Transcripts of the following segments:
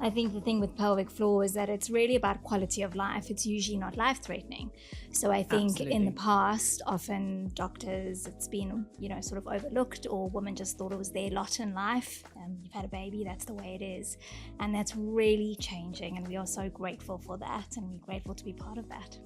I think the thing with pelvic floor is that it's really about quality of life. It's usually not life-threatening. So I think in the past, often doctors, it's been, sort of overlooked, or women just thought it was their lot in life. You've had a baby, that's the way it is. And that's really changing. And we are so grateful for that. And we're grateful to be part of that.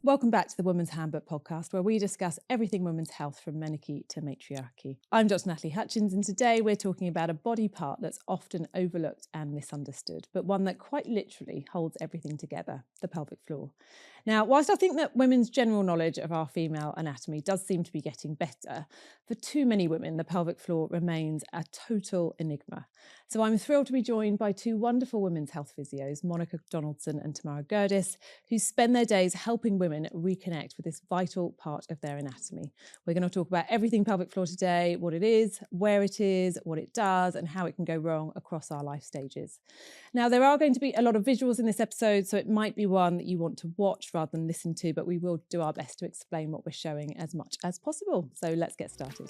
Welcome back to the Women's Handbook podcast, where we discuss everything women's health from menarche to matriarchy. I'm Dr. Natalie Hutchins, and today we're talking about a body part that's often overlooked and misunderstood, but one that quite literally holds everything together, the pelvic floor. Now, whilst I think that women's general knowledge of our female anatomy does seem to be getting better, for too many women, the pelvic floor remains a total enigma. So I'm thrilled to be joined by two wonderful women's health physios, Monica Donaldson and Tamara Gerdis, who spend their days helping women reconnect with this vital part of their anatomy. We're going to talk about everything pelvic floor today, what it is, where it is, what it does, and how it can go wrong across our life stages. Now, there are going to be a lot of visuals in this episode, so it might be one that you want to watch rather than listen to, but we will do our best to explain what we're showing as much as possible. So let's get started.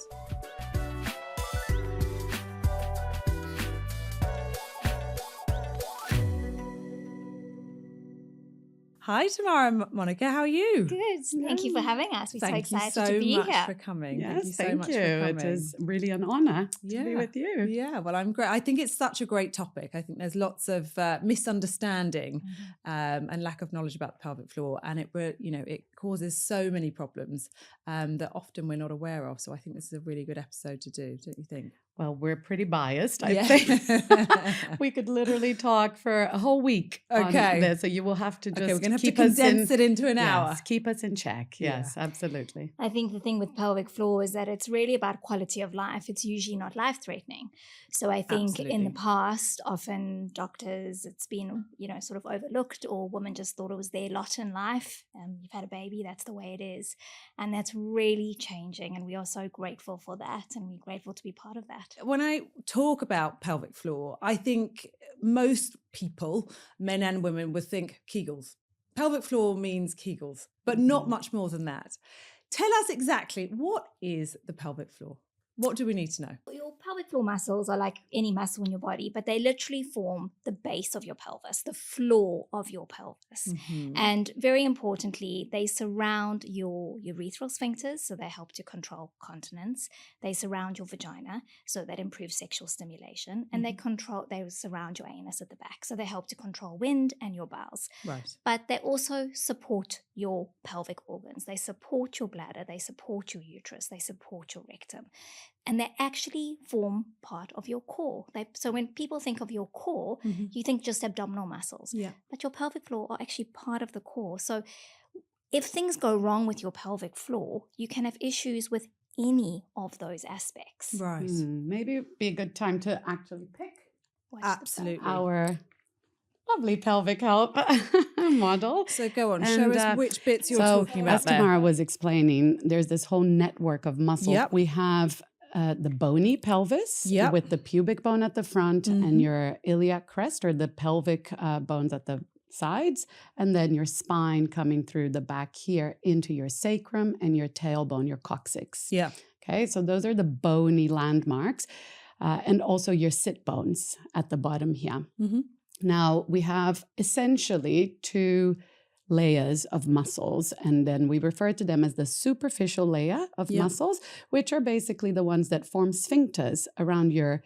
Hi, Tamara and Monica. How are you? Good. Thank you for having us. We're so excited to be here. Thank you so much for coming. Yes, thank you. It is really an honour to be with you. Yeah, well, I'm great. I think it's such a great topic. I think there's lots of misunderstanding and lack of knowledge about the pelvic floor, and it causes so many problems that often we're not aware of. So I think this is a really good episode to do, don't you think? Well, we're pretty biased, I think. We could literally talk for a whole week on this, so you will have to just we're going to have to condense it into an hour. Keep us in check. Yes, absolutely. I think the thing with pelvic floor is that it's really about quality of life. It's usually not life-threatening. So I think in the past, often doctors, it's been, sort of overlooked, or women just thought it was their lot in life. You've had a baby, that's the way it is. And that's really changing. And we are so grateful for that. And we're grateful to be part of that. When I talk about pelvic floor, I think most people, men and women, would think Kegels. Pelvic floor means Kegels, but not much more than that. Tell us exactly, what is the pelvic floor? What do we need to know? Your pelvic floor muscles are like any muscle in your body, but they literally form the base of your pelvis, the floor of your pelvis. And very importantly, they surround your urethral sphincters, so they help to control continence. They surround your vagina, so that improves sexual stimulation. And they surround your anus at the back, so they help to control wind and your bowels. Right. But they also support your pelvic organs. They support your bladder, they support your uterus, they support your rectum. And they actually form part of your core. So when people think of your core, you think just abdominal muscles. Yeah. But your pelvic floor are actually part of the core. So if things go wrong with your pelvic floor, you can have issues with any of those aspects. Right. Maybe it'd be a good time to actually pick our lovely pelvic health model. So go on, show us which bits you're talking about. As Tamara was explaining, there's this whole network of muscles. Yep. We have the bony pelvis with the pubic bone at the front and your iliac crest, or the pelvic bones at the sides, and then your spine coming through the back here into your sacrum and your tailbone, your coccyx. Yeah. Okay, so those are the bony landmarks, and also your sit bones at the bottom here. Now, we have essentially two layers of muscles, and then we refer to them as the superficial layer of muscles, which are basically the ones that form sphincters around your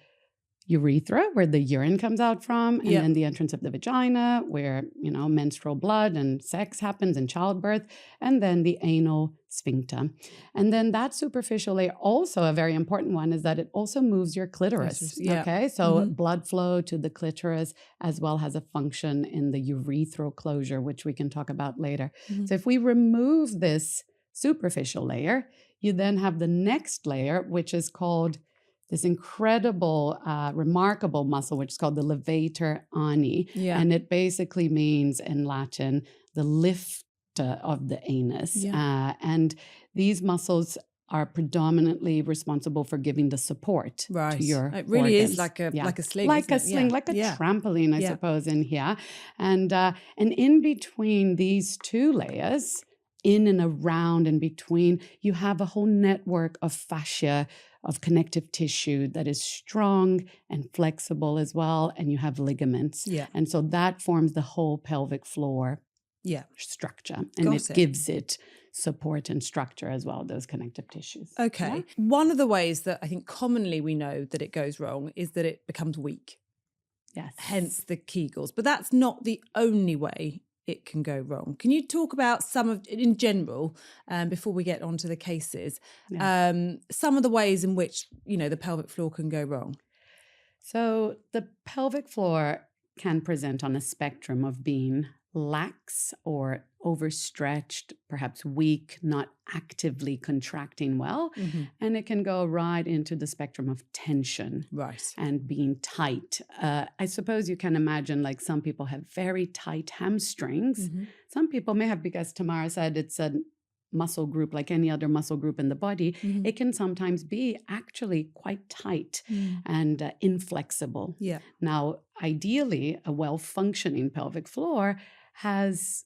urethra, where the urine comes out from, and then the entrance of the vagina, where, menstrual blood and sex happens and childbirth, and then the anal sphincter. And then that superficial layer, also a very important one, is that it also moves your clitoris. Okay, so blood flow to the clitoris, as well has a function in the urethral closure, which we can talk about later. So if we remove this superficial layer, you then have the next layer, which is called this incredible, remarkable muscle, which is called the levator ani. And it basically means in Latin, the lift of the anus. And these muscles are predominantly responsible for giving the support to your It really organs. is like a sling. Like a sling, like a trampoline, I suppose, in here. And in between these two layers, in and around and between, you have a whole network of fascia, of connective tissue that is strong and flexible as well, and you have ligaments. Yeah. And so that forms the whole pelvic floor structure, and Got it it. gives it support and structure as well, those connective tissues. Okay. Yeah? One of the ways that I think commonly we know that it goes wrong is that it becomes weak, Yes. hence the Kegels. But that's not the only way it can go wrong. Can you talk about some of, in general, before we get onto the cases, some of the ways in which, the pelvic floor can go wrong? So the pelvic floor can present on a spectrum of being lax or overstretched, perhaps weak, not actively contracting well. Mm-hmm. And it can go right into the spectrum of tension and being tight. I suppose you can imagine, like, some people have very tight hamstrings. Mm-hmm. Some people may have, because Tamara said it's a muscle group like any other muscle group in the body, Mm-hmm. it can sometimes be actually quite tight and inflexible. Yeah. Now, ideally, a well-functioning pelvic floor has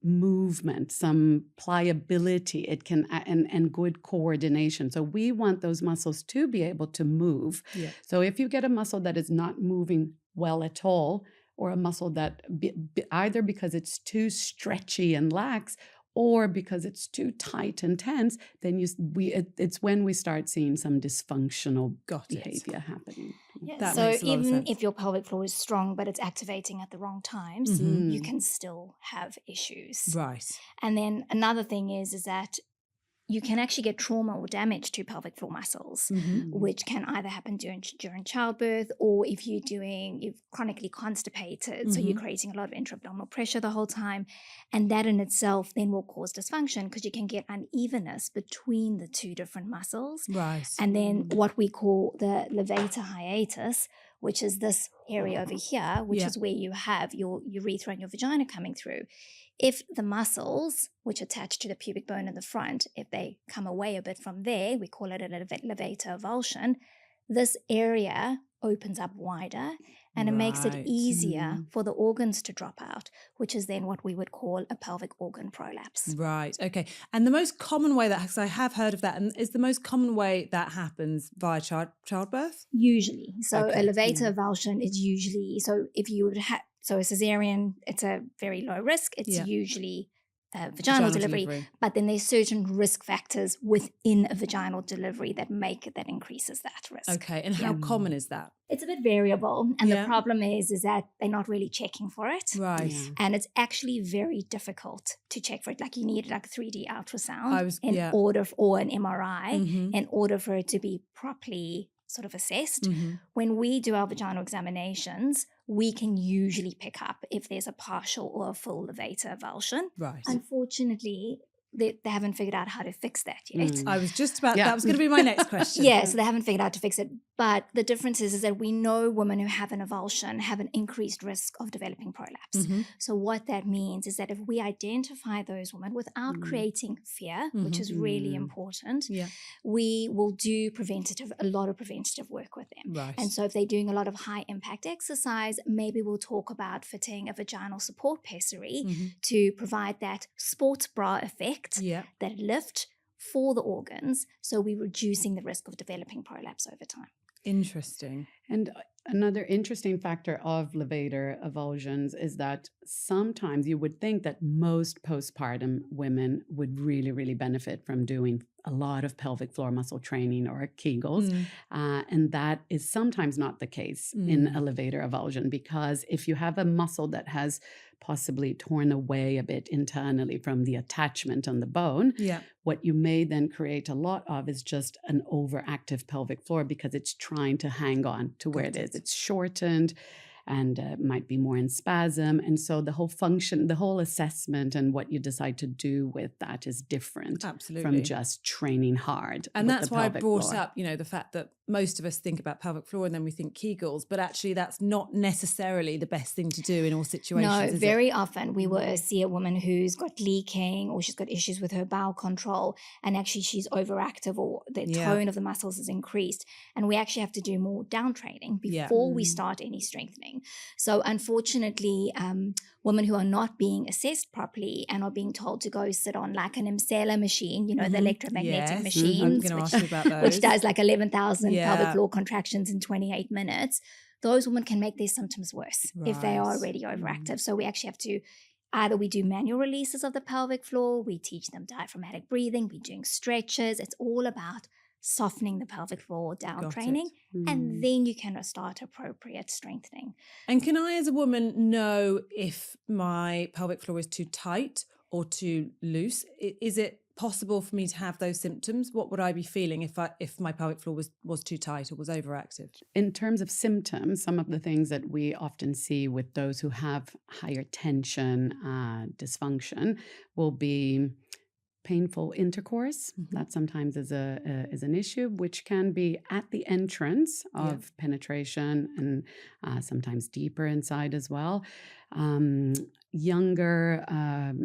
movement, some pliability, it can and good coordination. So we want those muscles to be able to move. Yeah. So if you get a muscle that is not moving well at all, or a muscle that either because it's too stretchy and lax, or because it's too tight and tense, then it's when we start seeing some dysfunctional behavior happening. Yeah. So even if your pelvic floor is strong, but it's activating at the wrong times, you can still have issues. Right. And then another thing is that you can actually get trauma or damage to pelvic floor muscles, which can either happen during childbirth, or if you're chronically constipated, so you're creating a lot of intra-abdominal pressure the whole time, and that in itself then will cause dysfunction because you can get unevenness between the two different muscles. Right. And then what we call the levator hiatus, which is this area over here, which is where you have your urethra and your vagina coming through. If the muscles, which attach to the pubic bone in the front, if they come away a bit from there, we call it a levator avulsion, this area opens up wider and it makes it easier for the organs to drop out, which is then what we would call a pelvic organ prolapse. Right. Okay. And the most common way because I have heard of that, and is the most common way that happens via childbirth? Usually. So a levator avulsion is usually, so if you would have, so a cesarean, it's a very low risk. It's usually vaginal delivery, but then there's certain risk factors within a vaginal delivery that increases that risk. Okay. And how common is that? It's a bit variable. And the problem is that they're not really checking for it. Right. Yeah. And it's actually very difficult to check for it. Like you need like a 3D ultrasound or an MRI in order for it to be properly sort of assessed. When we do our vaginal examinations, we can usually pick up if there's a partial or a full levator avulsion. Right. Unfortunately, they haven't figured out how to fix that yet. I was just about, that was going to be my next question. So they haven't figured out to fix it. But the difference is that we know women who have an avulsion have an increased risk of developing prolapse. So what that means is that if we identify those women without creating fear, which is really important, we will do a lot of preventative work with them. Right. And so if they're doing a lot of high impact exercise, maybe we'll talk about fitting a vaginal support pessary to provide that sports bra effect, that lift for the organs, so we're reducing the risk of developing prolapse over time. Interesting. And another interesting factor of levator avulsions is that sometimes you would think that most postpartum women would really, really benefit from doing a lot of pelvic floor muscle training or Kegels. And that is sometimes not the case in a levator avulsion, because if you have a muscle that has possibly torn away a bit internally from the attachment on the bone, what you may then create a lot of is just an overactive pelvic floor because it's trying to hang on to where it is. It's shortened and might be more in spasm. And so the whole function, the whole assessment and what you decide to do with that is different from just training hard. And that's why I brought floor. up, the fact that most of us think about pelvic floor and then we think Kegels, but actually that's not necessarily the best thing to do in all situations. No, is very it? often we will see a woman who's got leaking or she's got issues with her bowel control, and actually she's overactive or the tone of the muscles is increased. And we actually have to do more down training before we start any strengthening. So unfortunately, women who are not being assessed properly and are being told to go sit on like an Emsella machine, the electromagnetic machines, I'm going to ask you about those. which does like 11,000 pelvic floor contractions in 28 minutes. Those women can make their symptoms worse if they are already overactive. So we actually have to either we do manual releases of the pelvic floor, we teach them diaphragmatic breathing, we're doing stretches. It's all about softening the pelvic floor, down training, and then you can start appropriate strengthening. And can I, as a woman, know if my pelvic floor is too tight or too loose? Is it possible for me to have those symptoms? What would I be feeling if my pelvic floor was too tight or was overactive? In terms of symptoms, some of the things that we often see with those who have higher tension, dysfunction, will be painful intercourse. That sometimes is an issue, which can be at the entrance of penetration and sometimes deeper inside as well. Younger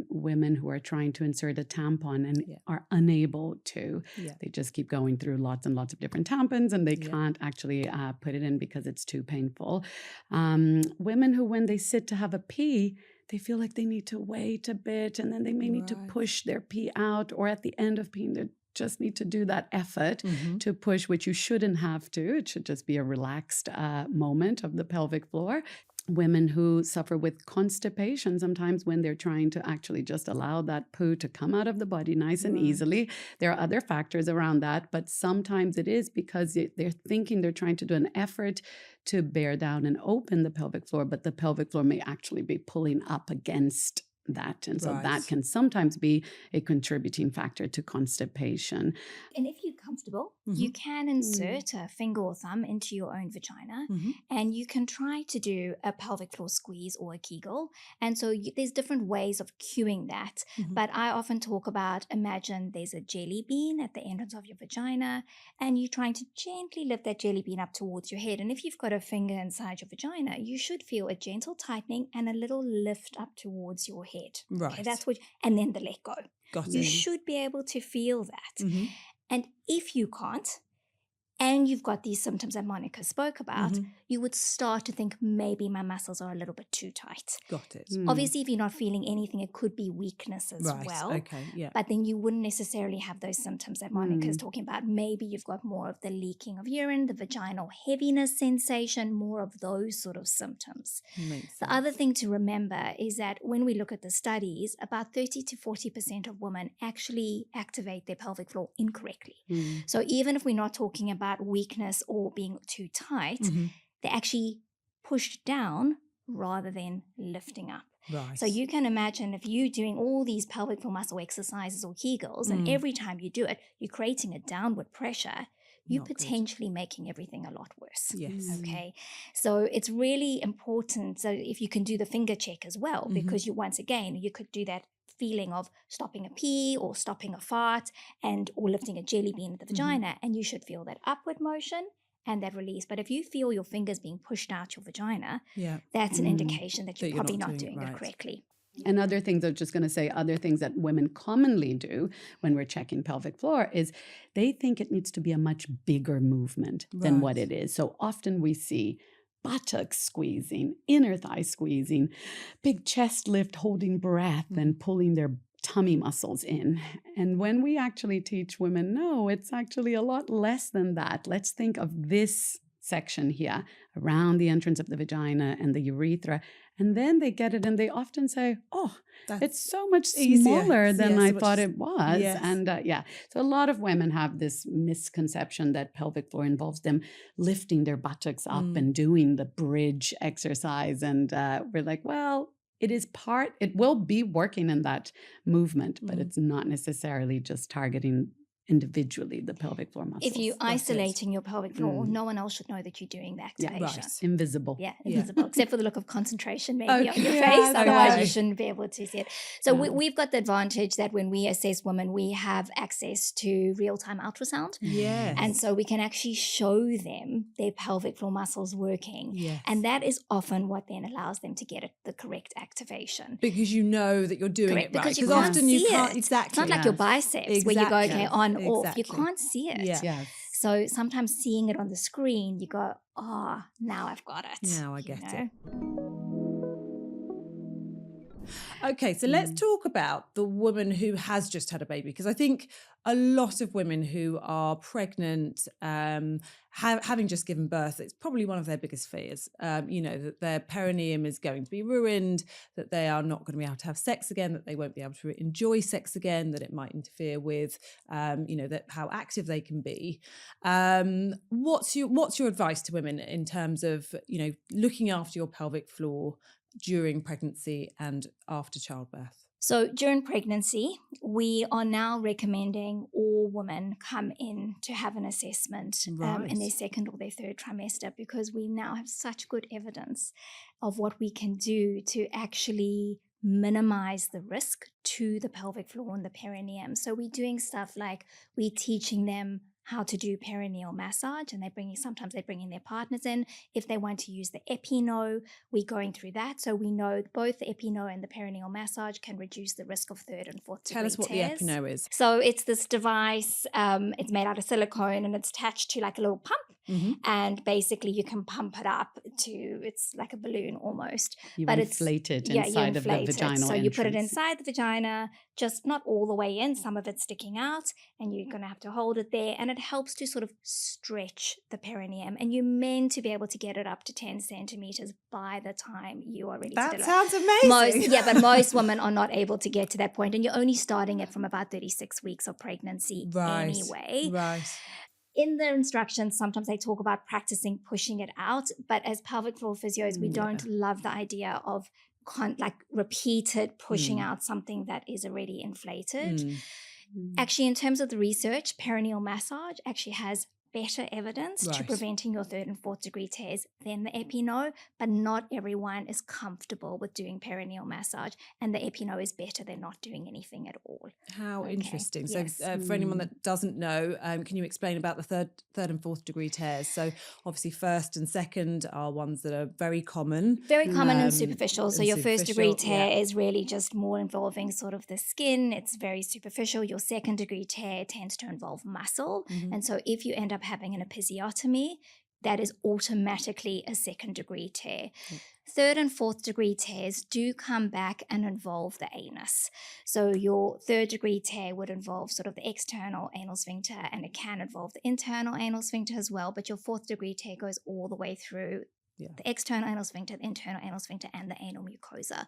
women who are trying to insert a tampon and are unable to. They just keep going through lots and lots of different tampons and they can't actually put it in because it's too painful. Women who, when they sit to have a pee, they feel like they need to wait a bit and then they may need to push their pee out, or at the end of peeing, they just need to do that effort to push, which you shouldn't have to. It should just be a relaxed moment of the pelvic floor. Women who suffer with constipation, sometimes when they're trying to actually just allow that poo to come out of the body nice and easily. There are other factors around that, but sometimes it is because they're thinking they're trying to do an effort to bear down and open the pelvic floor, but the pelvic floor may actually be pulling up against that. And so that can sometimes be a contributing factor to constipation. And if you're comfortable, you can insert a finger or thumb into your own vagina and you can try to do a pelvic floor squeeze or a Kegel. And so there's different ways of cueing that. But I often talk about, imagine there's a jelly bean at the entrance of your vagina and you're trying to gently lift that jelly bean up towards your head. And if you've got a finger inside your vagina, you should feel a gentle tightening and a little lift up towards your head. Right. Okay, that's what, and then the let go. Got it. You should be able to feel that. And if you can't, and you've got these symptoms that Monica spoke about, you would start to think maybe my muscles are a little bit too tight. Got it. Obviously, if you're not feeling anything, it could be weakness as well. Okay, yeah. But then you wouldn't necessarily have those symptoms that Monica's talking about. Maybe you've got more of the leaking of urine, the vaginal heaviness sensation, more of those sort of symptoms. The other thing to remember is that when we look at the studies, about 30 to 40% of women actually activate their pelvic floor incorrectly. So even if we're not talking about weakness or being too tight, they actually pushed down rather than lifting up. Right. So you can imagine if you're doing all these pelvic floor muscle exercises or Kegels, and every time you do it, you're creating a downward pressure, you're potentially making everything a lot worse. Yes. Okay. So it's really important. So if you can do the finger check as well, because you, once again, you could do that feeling of stopping a pee or stopping a fart or lifting a jelly bean at the vagina, and you should feel that upward motion and that release. But if you feel your fingers being pushed out your vagina, that's an indication that you're probably not doing it correctly. And other things, I'm just going to say, other things that women commonly do when we're checking pelvic floor is they think it needs to be a much bigger movement than what it is. So often we see buttocks squeezing, inner thigh squeezing, big chest lift, holding breath and pulling their tummy muscles in. And when we actually teach women, no, it's actually a lot less than that. Let's think of this section here around the entrance of the vagina and the urethra. And then they get it and they often say, oh, it's so much smaller than I thought it was. And so a lot of women have this misconception that pelvic floor involves them lifting their buttocks up and doing the bridge exercise. And we're like, well, it will be working in that movement, but it's not necessarily just targeting individually, the pelvic floor muscles. If you're isolating your pelvic floor, Mm. no one else should know that you're doing the activation. Right. Invisible. Yeah, invisible, except for the look of concentration maybe on Okay. your Yeah, face. Otherwise, okay. you shouldn't be able to see it. So we've got the advantage that when we assess women, we have access to real-time ultrasound. Yes. And so we can actually show them their pelvic floor muscles working. Yes. And that is often what then allows them to get the correct activation. Because you know that you're doing Correct, it right. because you Because can't often you see can't it. exactly. It's not like your biceps where you go, okay, on, off. You can't see it. Yeah. Yes. So sometimes seeing it on the screen, you go, oh, now I've got it. Now I get it. Okay, so let's talk about the woman who has just had a baby, because I think a lot of women who are pregnant, having just given birth, it's probably one of their biggest fears, that their perineum is going to be ruined, that they are not going to be able to have sex again, that they won't be able to enjoy sex again, that it might interfere with, that how active they can be. What's your advice to women in terms of, looking after your pelvic floor during pregnancy and after childbirth? So during pregnancy, we are now recommending all women come in to have an assessment in their second or their third trimester, because we now have such good evidence of what we can do to actually minimize the risk to the pelvic floor and the perineum. So we're doing stuff like we're teaching them how to do perineal massage, and sometimes they bring in their partners in. If they want to use the Epino, we're going through that. So we know both the Epino and the perineal massage can reduce the risk of third and fourth degree Tell us what tears. the Epino is. So it's this device, it's made out of silicone and it's attached to like a little pump. Mm-hmm. And basically you can pump it up it's like a balloon almost. You but inflate it inside of the vaginal So you put it entrance. inside the vagina, just not all the way in, some of it's sticking out, and you're going to have to hold it there. And it helps to sort of stretch the perineum. And you're meant to be able to get it up to 10 centimeters by the time you are ready to deliver. That sounds amazing. But most women are not able to get to that point. And you're only starting it from about 36 weeks of pregnancy anyway. Right. In the instructions, sometimes they talk about practicing pushing it out. But as pelvic floor physios, we don't love the idea of repeated pushing out something that is already inflated. Actually, in terms of the research, perineal massage actually has better evidence to preventing your third and fourth degree tears than the Epino, but not everyone is comfortable with doing perineal massage, and the Epino is better than not doing anything at all. How interesting. Yes. So for anyone that doesn't know, can you explain about the third and fourth degree tears? So obviously first and second are ones that are very common. Very common and superficial. So your first degree tear yeah. is really just more involving sort of the skin. It's very superficial. Your second degree tear tends to involve muscle. And so if you end up having an episiotomy, that is automatically a second degree tear. Third and fourth degree tears do come back and involve the anus. So your third degree tear would involve sort of the external anal sphincter, and it can involve the internal anal sphincter as well. But your fourth degree tear goes all the way through the external anal sphincter, the internal anal sphincter, and the anal mucosa.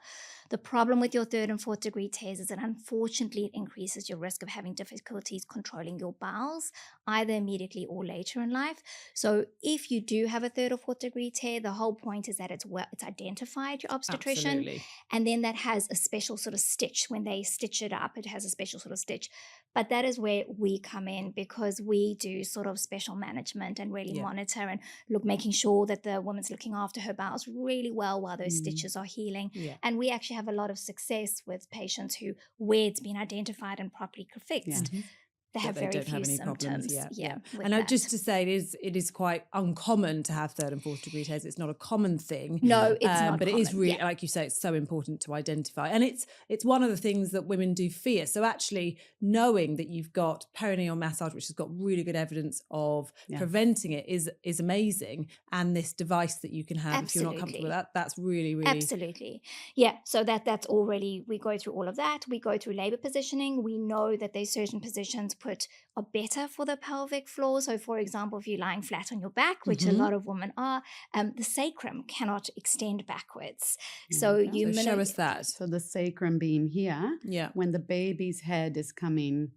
The problem with your third and fourth degree tears is that unfortunately it increases your risk of having difficulties controlling your bowels, either immediately or later in life. So if you do have a third or fourth degree tear, the whole point is that it's identified, your obstetrician. Absolutely. And then that has a special sort of stitch. When they stitch it up, it has a special sort of stitch. But that is where we come in, because we do sort of special management and really monitor and making sure that the woman's looking after her bowels really well while those stitches are healing. And we actually have a lot of success with patients where it's been identified and properly fixed. They have very few symptoms. And just to say, it is quite uncommon to have third and fourth degree tears. It's not a common thing. No, it's not. But common. It is really, like you say, it's so important to identify. And it's one of the things that women do fear. So actually knowing that you've got perineal massage, which has got really good evidence of preventing it, is amazing. And this device that you can have if you're not comfortable with that, that's really, really... Absolutely. Yeah, so that's already, we go through all of that. We go through labor positioning. We know that there's certain positions are better for the pelvic floor. So for example, if you're lying flat on your back, which a lot of women are, the sacrum cannot extend backwards. So show us that. So the sacrum being here, when the baby's head is coming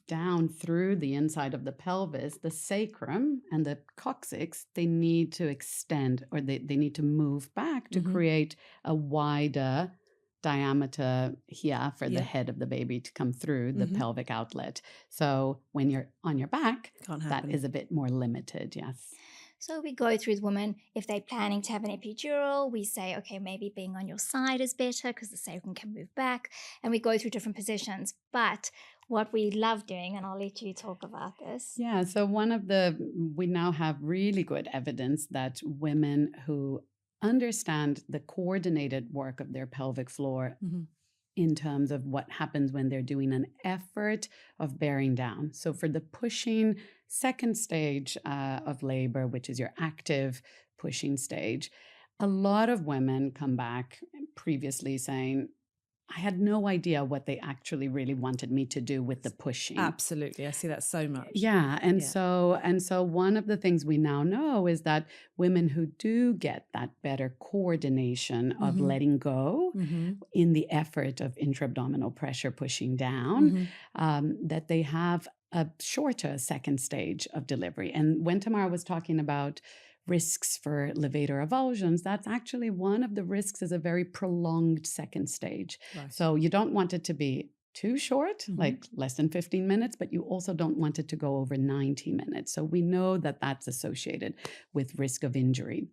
down through the inside of the pelvis, the sacrum and the coccyx, they need to extend, or they need to move back to create a wider diameter here for the head of the baby to come through the pelvic outlet. So when you're on your back, that is a bit more limited, yes. So we go through with women, if they're planning to have an epidural, we say, okay, maybe being on your side is better because the sacrum can move back, and we go through different positions. But what we love doing, and I'll let you talk about this. Yeah, so we now have really good evidence that women who understand the coordinated work of their pelvic floor in terms of what happens when they're doing an effort of bearing down. So for the pushing second stage of labor, which is your active pushing stage, a lot of women come back previously saying, I had no idea what they actually really wanted me to do with the pushing. Absolutely. I see that so much. Yeah. So one of the things we now know is that women who do get that better coordination of letting go in the effort of intra-abdominal pressure pushing down, that they have a shorter second stage of delivery. And when Tamara was talking about risks for levator avulsions, that's actually one of the risks is a very prolonged second stage. Right. So you don't want it to be too short, like less than 15 minutes, but you also don't want it to go over 90 minutes. So we know that that's associated with risk of injury.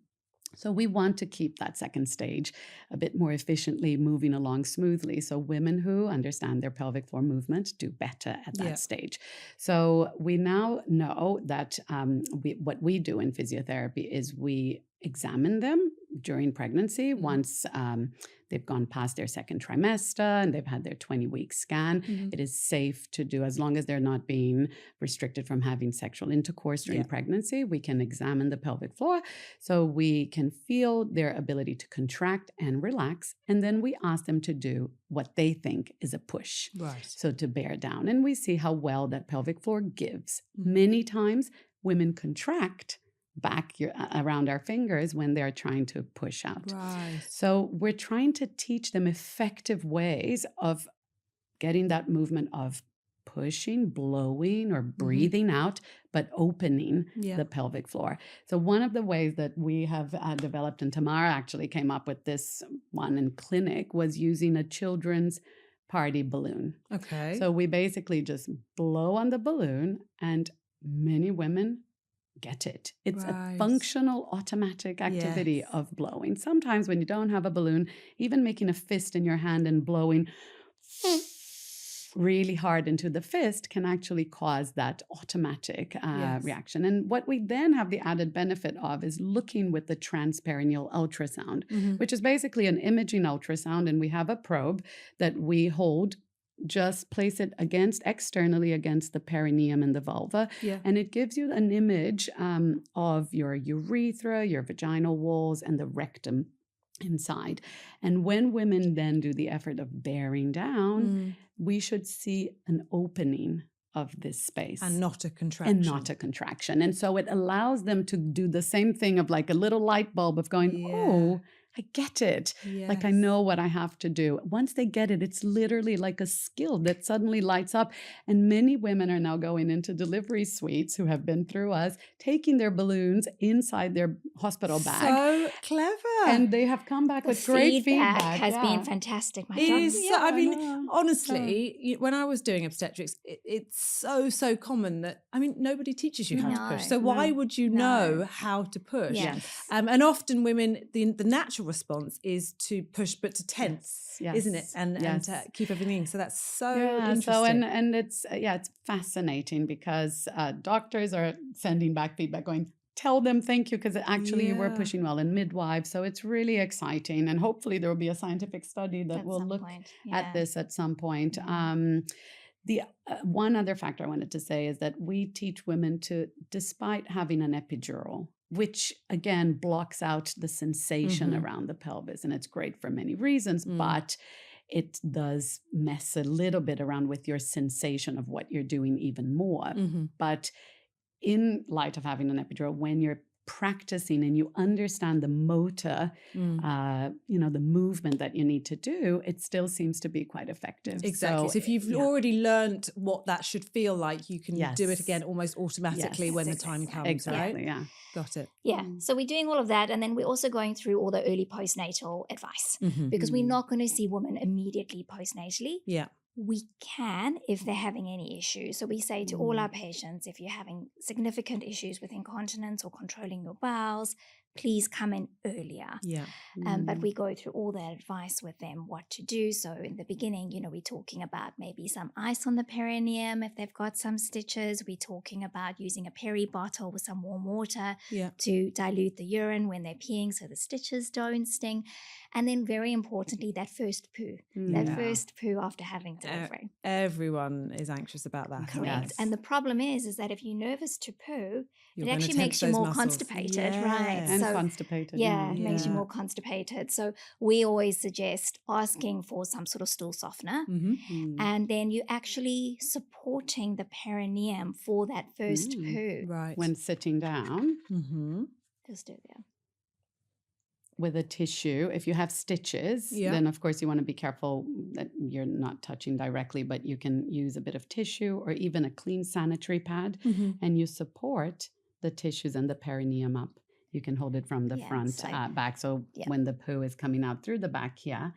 So we want to keep that second stage a bit more efficiently moving along smoothly. So women who understand their pelvic floor movement do better at that stage. So we now know that what we do in physiotherapy is we examine them during pregnancy once they've gone past their second trimester and they've had their 20-week scan. It is safe to do as long as they're not being restricted from having sexual intercourse during pregnancy. We can examine the pelvic floor so we can feel their ability to contract and relax. And then we ask them to do what they think is a push. Right. So to bear down. And we see how well that pelvic floor gives. Many times women contract back around our fingers when they're trying to push out. Right. So we're trying to teach them effective ways of getting that movement of pushing, blowing, or breathing out, but opening the pelvic floor. So one of the ways that we have developed, and Tamara actually came up with this one in clinic, was using a children's party balloon. Okay. So we basically just blow on the balloon and many women get it. It's a functional automatic activity of blowing. Sometimes when you don't have a balloon, even making a fist in your hand and blowing really hard into the fist can actually cause that automatic reaction. And what we then have the added benefit of is looking with the transperineal ultrasound, which is basically an imaging ultrasound. And we have a probe that we hold, just place it externally against the perineum and the vulva. And it gives you an image of your urethra, your vaginal walls, and the rectum inside. And when women then do the effort of bearing down, we should see an opening of this space. And not a contraction. And so it allows them to do the same thing of like a little light bulb of going, oh, I get it. Yes. Like I know what I have to do. Once they get it, it's literally like a skill that suddenly lights up. And many women are now going into delivery suites who have been through us, taking their balloons inside their hospital bag. So clever. And they have come back with great feedback. Has been fantastic. I mean, honestly, when I was doing obstetrics, it's so common that, I mean, nobody teaches you how to push. So why would you know how to push? Yes. And often women, the natural response is to push, but to tense, isn't it? And to keep everything. So that's so interesting. So and it's fascinating because doctors are sending back feedback going, tell them thank you because actually you were pushing well, and midwives. So it's really exciting, and hopefully there will be a scientific study that will look at this at some point. The one other factor I wanted to say is that we teach women to, despite having an epidural, which again blocks out the sensation around the pelvis, and it's great for many reasons, but it does mess a little bit around with your sensation of what you're doing even more. But in light of having an epidural, when you're practicing and you understand the motor, the movement that you need to do, it still seems to be quite effective. Exactly. So if you've already learned what that should feel like, you can do it again almost automatically when the time comes, exactly, right? Yeah. Got it. Yeah. So we're doing all of that. And then we're also going through all the early postnatal advice because we're not going to see women immediately postnatally. Yeah. We can if they're having any issues. So we say to all our patients, if you're having significant issues with incontinence or controlling your bowels, please come in earlier. Yeah. But we go through all that advice with them, what to do. So in the beginning, we're talking about maybe some ice on the perineum if they've got some stitches. We're talking about using a peri bottle with some warm water to dilute the urine when they're peeing so the stitches don't sting. And then very importantly, that first poo. That first poo after having delivery. Everyone is anxious about that. Correct. Yes. And the problem is that if you're nervous to poo, You're it actually gonna makes tense you those more muscles. constipated, right? And constipated. It makes you more constipated. So we always suggest asking for some sort of stool softener. And then you're actually supporting the perineum for that first poo. Right. When sitting down. Just do that. With a tissue, if you have stitches, then of course you want to be careful that you're not touching directly, but you can use a bit of tissue or even a clean sanitary pad, and you support the tissues and the perineum up. You can hold it from the front back. So when the poo is coming out through the back here,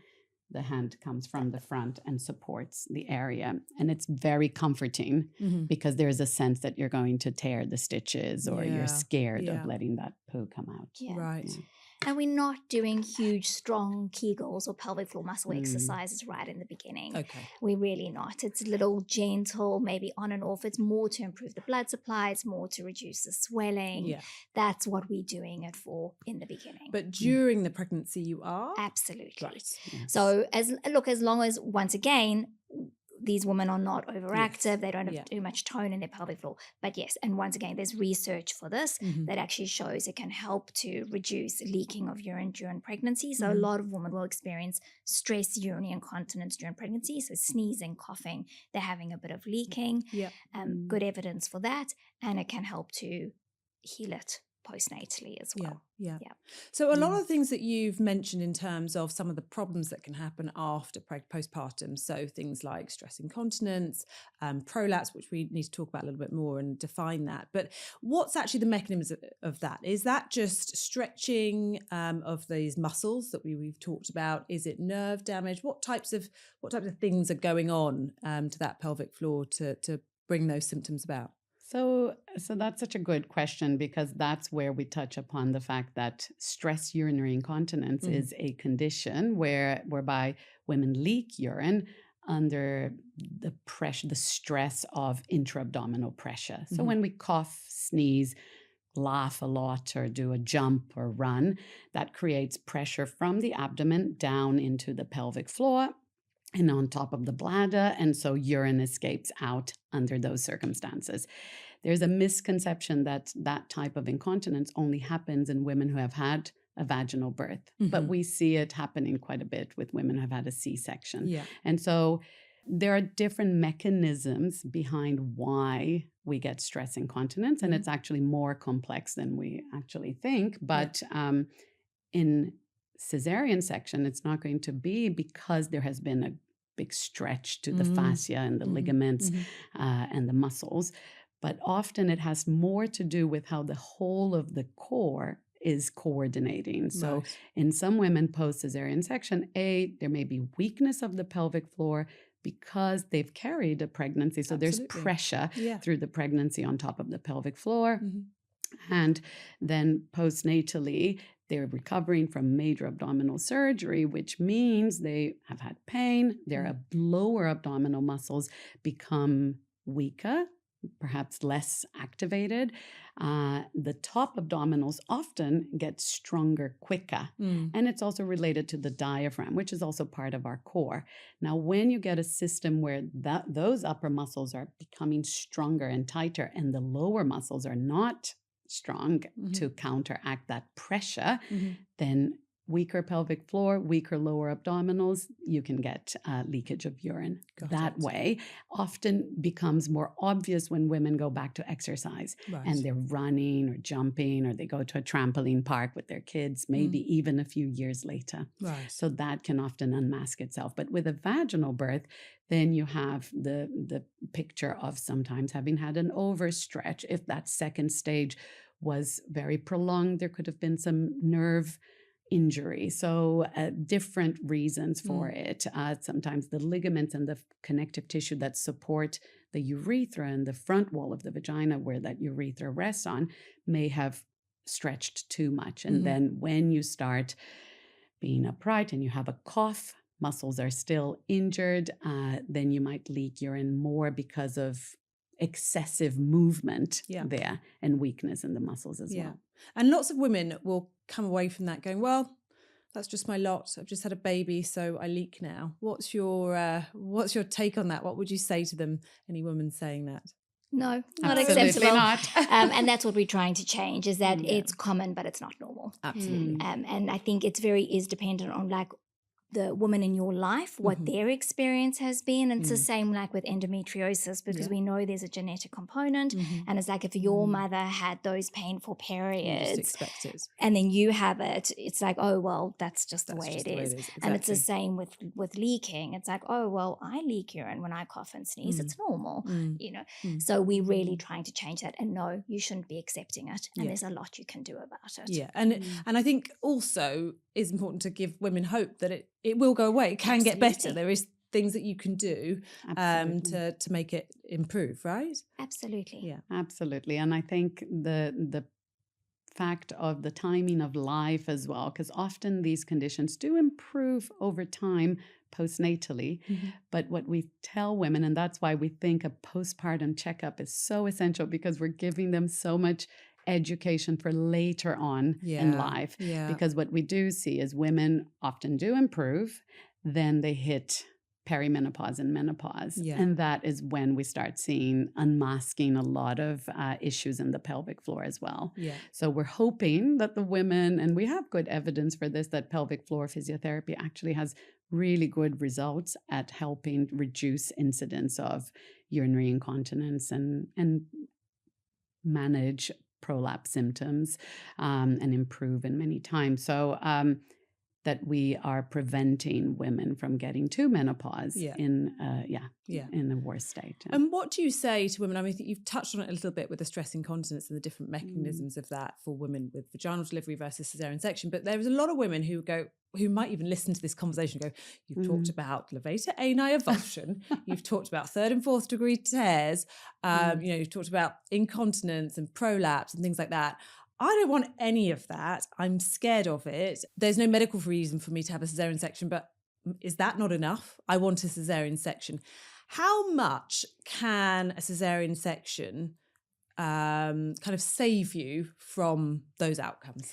the hand comes from the front and supports the area. And it's very comforting because there's a sense that you're going to tear the stitches or you're scared of letting that poo come out. Yeah. Right. Yeah. And we're not doing huge, strong Kegels or pelvic floor muscle exercises right in the beginning. Okay. We're really not. It's a little gentle, maybe on and off. It's more to improve the blood supply. It's more to reduce the swelling. Yeah. That's what we're doing it for in the beginning. But during the pregnancy you are? Absolutely. Right. Yes. So as long as, once again, these women are not overactive. They don't have too much tone in their pelvic floor. But yes, and once again, there's research for this that actually shows it can help to reduce leaking of urine during pregnancy. So a lot of women will experience stress urinary incontinence during pregnancy. So sneezing, coughing, they're having a bit of leaking. Yeah. Good evidence for that. And it can help to heal it postnatally as well. Yeah. So a lot of the things that you've mentioned in terms of some of the problems that can happen after postpartum, so things like stress incontinence, prolapse, which we need to talk about a little bit more and define that. But what's actually the mechanism of that? Is that just stretching of these muscles that we've talked about? Is it nerve damage? What types of things are going on to that pelvic floor to bring those symptoms about? So that's such a good question because that's where we touch upon the fact that stress urinary incontinence is a condition whereby women leak urine under the pressure, the stress of intra-abdominal pressure. So when we cough, sneeze, laugh a lot or do a jump or run, that creates pressure from the abdomen down into the pelvic floor and on top of the bladder. And so urine escapes out under those circumstances. There's a misconception that that type of incontinence only happens in women who have had a vaginal birth, but we see it happening quite a bit with women who have had a C-section. Yeah. And so there are different mechanisms behind why we get stress incontinence, and it's actually more complex than we actually think. But in cesarean section, it's not going to be because there has been a big stretch to the fascia and the ligaments and the muscles. But often it has more to do with how the whole of the core is coordinating. So in some women post-cesarean section, there may be weakness of the pelvic floor because they've carried a pregnancy. So there's pressure through the pregnancy on top of the pelvic floor. And then postnatally, they're recovering from major abdominal surgery, which means they have had pain. Their lower abdominal muscles become weaker, perhaps less activated. The top abdominals often get stronger quicker. And it's also related to the diaphragm, which is also part of our core. Now, when you get a system where those upper muscles are becoming stronger and tighter and the lower muscles are not strong to counteract that pressure, then weaker pelvic floor, weaker lower abdominals, you can get leakage of urine. That way often becomes more obvious when women go back to exercise and they're running or jumping, or they go to a trampoline park with their kids, maybe even a few years later. So that can often unmask itself. But with a vaginal birth, then you have the picture of sometimes having had an overstretch. If that second stage was very prolonged, there could have been some nerve injury. So different reasons for it. Sometimes the ligaments and the connective tissue that support the urethra and the front wall of the vagina, where that urethra rests on, may have stretched too much. And then when you start being upright and you have a cough, muscles are still injured, then you might leak urine more because of excessive movement there and weakness in the muscles as well. And lots of women will come away from that going, well, that's just my lot. I've just had a baby, so I leak now. What's your take on that? What would you say to them? Any woman saying that? No, not Absolutely acceptable. not. And that's what we're trying to change, is that it's common, but it's not normal. Absolutely. And I think it's is dependent on like the woman in your life, what their experience has been. And it's the same like with endometriosis, because we know there's a genetic component. And it's like if your mother had those painful periods, you just expect it, and then you have it, it's like, oh, well, that's just the way it is. Exactly. And it's the same with leaking. It's like, oh, well, I leak urine when I cough and sneeze. It's normal, you know. So we're really trying to change that. And no, you shouldn't be accepting it. And there's a lot you can do about it. Yeah. And I think also it's important to give women hope that it will go away. It can get better. There is things that you can do to make it improve, right? Absolutely. Yeah. Absolutely. And I think the fact of the timing of life as well, because often these conditions do improve over time postnatally. But what we tell women, and that's why we think a postpartum checkup is so essential, because we're giving them so much education for later on in life. Because what we do see is women often do improve, then they hit perimenopause and menopause. And that is when we start seeing unmasking a lot of issues in the pelvic floor as well. So we're hoping that the women, and we have good evidence for this, that pelvic floor physiotherapy actually has really good results at helping reduce incidence of urinary incontinence and manage prolapse symptoms and improve in many times. So that we are preventing women from getting to menopause in a worse state. And what do you say to women? I mean, you've touched on it a little bit with the stress incontinence and the different mechanisms of that for women with vaginal delivery versus cesarean section. But there's a lot of women who might even listen to this conversation and go, you've talked about levator ani avulsion, you've talked about 3rd and 4th degree tears, you've talked about incontinence and prolapse and things like that. I don't want any of that. I'm scared of it. There's no medical reason for me to have a cesarean section, but is that not enough? I want a cesarean section. How much can a cesarean section kind of save you from those outcomes?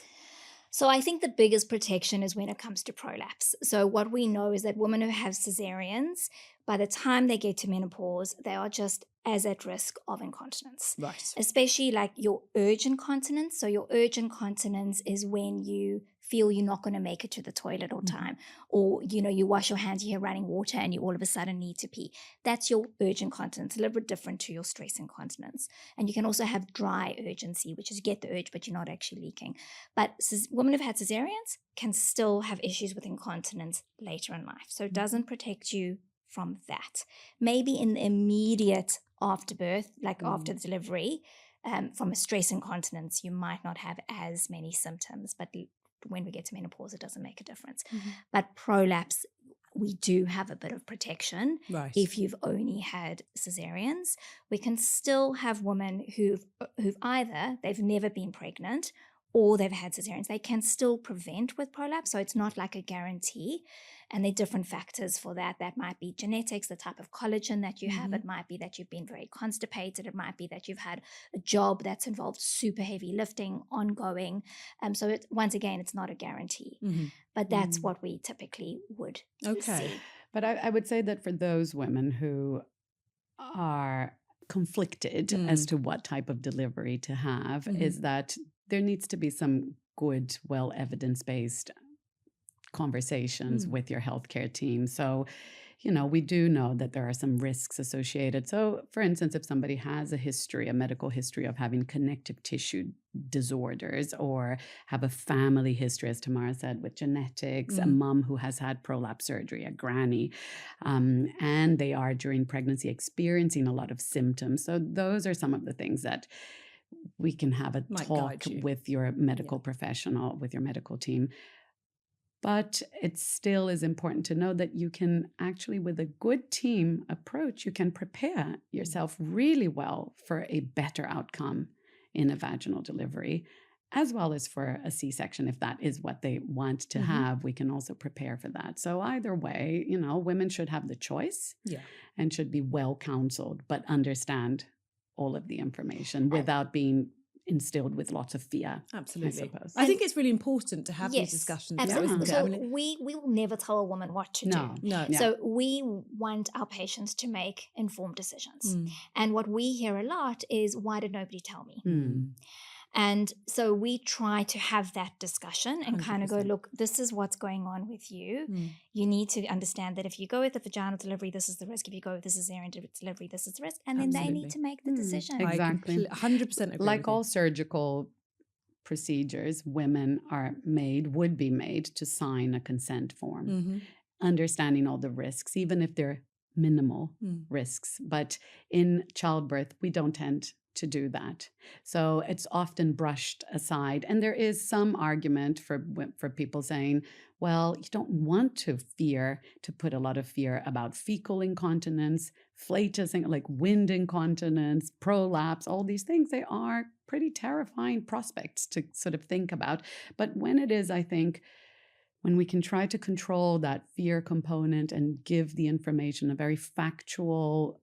So I think the biggest protection is when it comes to prolapse. So what we know is that women who have cesareans, by the time they get to menopause, they are just as at risk of incontinence. Right. Especially like your urge incontinence. So your urge incontinence is when you feel you're not going to make it to the toilet on time, or, you wash your hands, you hear running water and you all of a sudden need to pee. That's your urge incontinence, a little bit different to your stress incontinence. And you can also have dry urgency, which is you get the urge, but you're not actually leaking. But women who've had cesareans can still have issues with incontinence later in life. So it doesn't protect you from that. Maybe in the immediate after birth, like after the delivery, from a stress incontinence, you might not have as many symptoms, but when we get to menopause, it doesn't make a difference. But prolapse, we do have a bit of protection. Right. If you've only had cesareans, we can still have women who've either they've never been pregnant or they've had cesareans. They can still prevent with prolapse, so it's not like a guarantee. And there are different factors for that. That might be genetics, the type of collagen that you have. It might be that you've been very constipated. It might be that you've had a job that's involved super heavy lifting, ongoing. So once again, it's not a guarantee. But that's what we typically would see. But I would say that for those women who are conflicted as to what type of delivery to have, is that there needs to be some good, well evidence-based conversations with your healthcare team. So, we do know that there are some risks associated. So, for instance, if somebody has a medical history of having connective tissue disorders, or have a family history, as Tamara said, with genetics, a mom who has had prolapse surgery, a granny, and they are during pregnancy experiencing a lot of symptoms. So those are some of the things that we can have a talk with your medical professional, with your medical team. But it still is important to know that you can actually, with a good team approach, you can prepare yourself really well for a better outcome in a vaginal delivery, as well as for a C-section. If that is what they want to have, we can also prepare for that. So either way, women should have the choice and should be well counseled, but understand all of the information without being instilled with lots of fear. Absolutely. I think it's really important to have these discussions. Absolutely. So we will never tell a woman what to do. No. So we want our patients to make informed decisions. And what we hear a lot is, why did nobody tell me? And so we try to have that discussion and 100%. Kind of go, look, this is what's going on with you. You need to understand that if you go with the vaginal delivery, this is the risk. If you go with the cesarean delivery, this is the risk. And then they need to make the decision. Exactly. 100% agree. Like all surgical procedures, women would be made to sign a consent form, understanding all the risks, even if they're minimal risks. But in childbirth, we don't tend to do that. So it's often brushed aside. And there is some argument for people saying, well, you don't want to put a lot of fear about fecal incontinence, flatus, like wind incontinence, prolapse, all these things. They are pretty terrifying prospects to sort of think about. But when it is, I think, when we can try to control that fear component and give the information a very factual,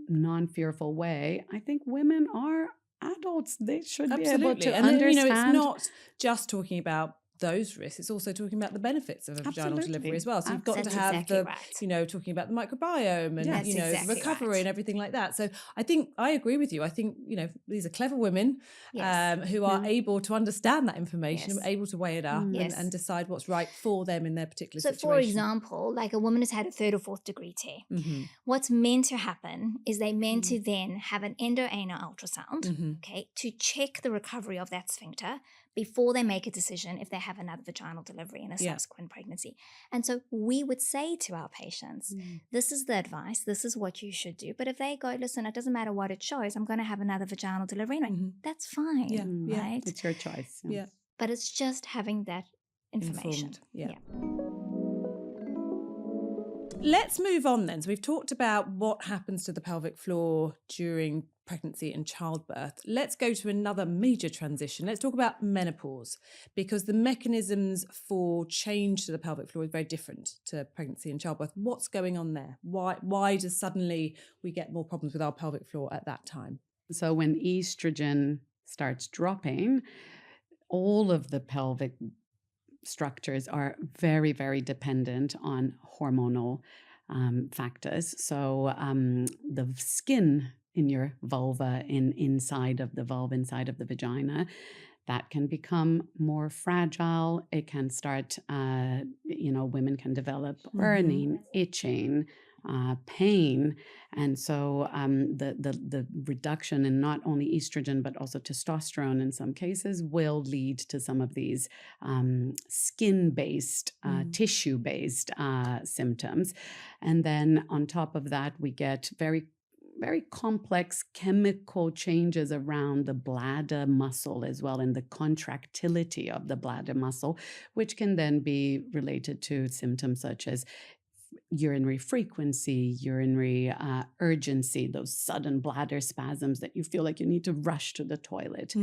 non-fearful way, I think women are adults. They should be able to understand. It's not just talking about those risks, it's also talking about the benefits of a vaginal delivery as well. So you've got to have talking about the microbiome and the recovery and everything like that. So I think I agree with you. I think these are clever women who are able to understand that information and able to weigh it up and decide what's right for them in their particular situation. So for example, like a woman has had a 3rd or 4th degree tear. What's meant to happen is they're meant to then have an endoanal ultrasound, to check the recovery of that sphincter before they make a decision if they have another vaginal delivery in a subsequent pregnancy. And so we would say to our patients, this is the advice, this is what you should do. But if they go, listen, it doesn't matter what it shows, I'm going to have another vaginal delivery, that's fine, right? It's your choice. But it's just having that information. Let's move on then. So we've talked about what happens to the pelvic floor during pregnancy and childbirth. Let's go to another major transition. Let's talk about menopause, because the mechanisms for change to the pelvic floor is very different to pregnancy and childbirth. What's going on there? Why does suddenly we get more problems with our pelvic floor at that time? So when estrogen starts dropping, all of the pelvic structures are very, very dependent on hormonal factors. So the skin in your vulva, inside of the vulva, inside of the vagina, that can become more fragile. It can start, women can develop burning, itching, pain. And so the reduction in not only estrogen, but also testosterone in some cases will lead to some of these skin-based, tissue-based symptoms. And then on top of that, we get very complex chemical changes around the bladder muscle as well, and the contractility of the bladder muscle, which can then be related to symptoms such as urinary frequency, urinary urgency, those sudden bladder spasms that you feel like you need to rush to the toilet.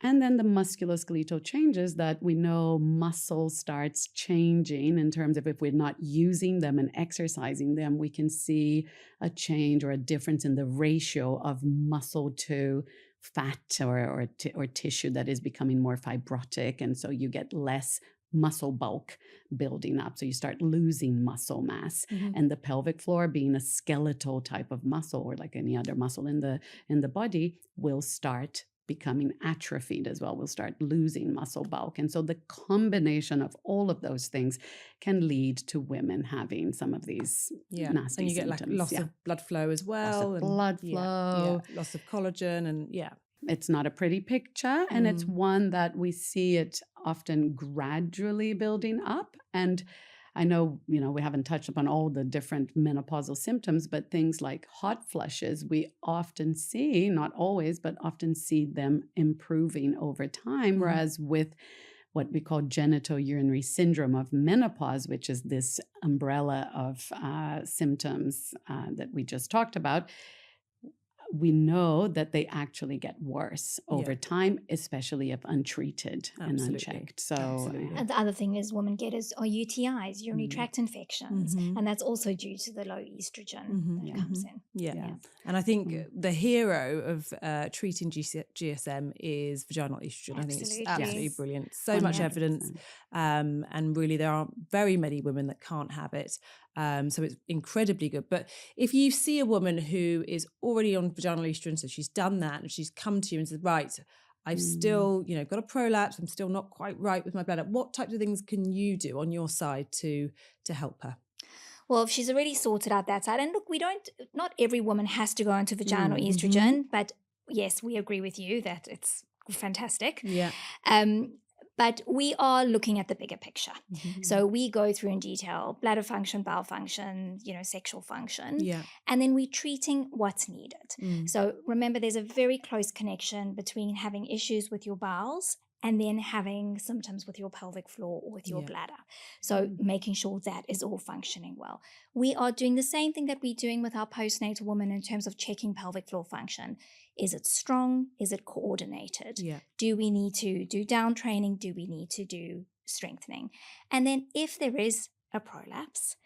And then the musculoskeletal changes that we know muscle starts changing in terms of if we're not using them and exercising them, we can see a change or a difference in the ratio of muscle to fat or tissue that is becoming more fibrotic. And so you get less muscle bulk building up. So you start losing muscle mass. And the pelvic floor, being a skeletal type of muscle or like any other muscle in the body, will start becoming atrophied as well. We'll start losing muscle bulk. And so the combination of all of those things can lead to women having some of these nasty and you symptoms. get like loss of blood flow as well. Loss of blood flow. Loss of collagen and It's not a pretty picture, and it's one that we see it often gradually building up. And I know, we haven't touched upon all the different menopausal symptoms, but things like hot flushes, we often see, not always, but often see them improving over time. Whereas with what we call genitourinary syndrome of menopause, which is this umbrella of symptoms that we just talked about, we know that they actually get worse over time, especially if untreated and unchecked. So, and the other thing is women get are UTIs, urinary tract infections, and that's also due to the low estrogen that comes in. And I think the hero of treating GSM is vaginal estrogen. I think it's absolutely brilliant. So much evidence, and really there are very many women that can't have it. So it's incredibly good. But if you see a woman who is already on vaginal estrogen, so she's done that and she's come to you and said, right, I've still, got a prolapse, I'm still not quite right with my bladder. What types of things can you do on your side to help her? Well, if she's already sorted out that side, and look, not every woman has to go into vaginal estrogen, but yes, we agree with you that it's fantastic. Yeah. But we are looking at the bigger picture. So we go through in detail bladder function, bowel function, sexual function. Yeah. And then we're treating what's needed. So remember, there's a very close connection between having issues with your bowels and then having symptoms with your pelvic floor or with your bladder. So making sure that is all functioning well. We are doing the same thing that we're doing with our postnatal women in terms of checking pelvic floor function. Is it strong? Is it coordinated? Yeah. Do we need to do down training? Do we need to do strengthening? And then if there is a prolapse,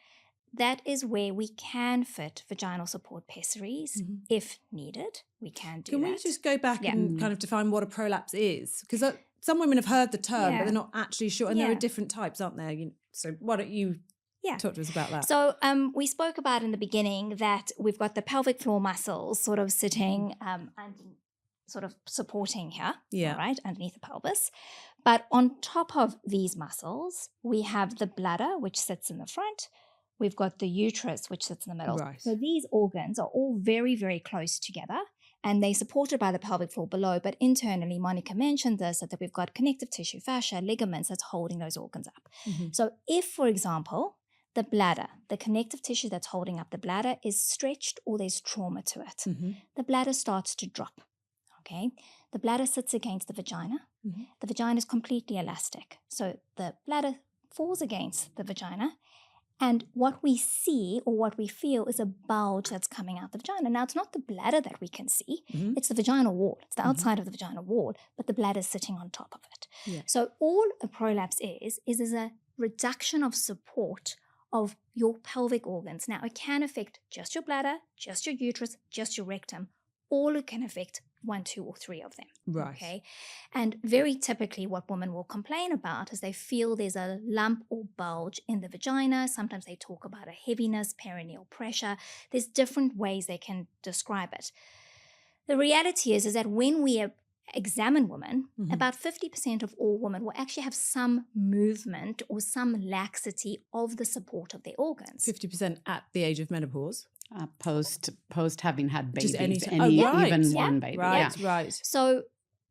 that is where we can fit vaginal support pessaries if needed. We can do that. Can we just go back and kind of define what a prolapse is? Because some women have heard the term, but they're not actually sure. And there are different types, aren't there? So why don't you talk to us about that? So we spoke about in the beginning that we've got the pelvic floor muscles sort of sitting and sort of supporting here, right, underneath the pelvis. But on top of these muscles, we have the bladder, which sits in the front. We've got the uterus, which sits in the middle. Right. So these organs are all very, very close together, and they're supported by the pelvic floor below. But internally, Monica mentioned this, that we've got connective tissue, fascia, ligaments that's holding those organs up. So if, for example, the bladder, the connective tissue that's holding up the bladder is stretched or there's trauma to it, the bladder starts to drop, okay? The bladder sits against the vagina. The vagina is completely elastic. So the bladder falls against the vagina, and what we see or what we feel is a bulge that's coming out the vagina. Now, it's not the bladder that we can see. It's the vaginal wall. It's the outside of the vaginal wall, but the bladder is sitting on top of it. Yeah. So all a prolapse is a reduction of support of your pelvic organs. Now, it can affect just your bladder, just your uterus, just your rectum. All it can affect 1, 2, or 3 of them. Right. Okay. And very typically what women will complain about is they feel there's a lump or bulge in the vagina. Sometimes they talk about a heaviness, perineal pressure. There's different ways they can describe it. The reality is that when we examine women, about 50% of all women will actually have some movement or some laxity of the support of their organs. 50% at the age of menopause? Post having had babies, right. Even one baby. Right. So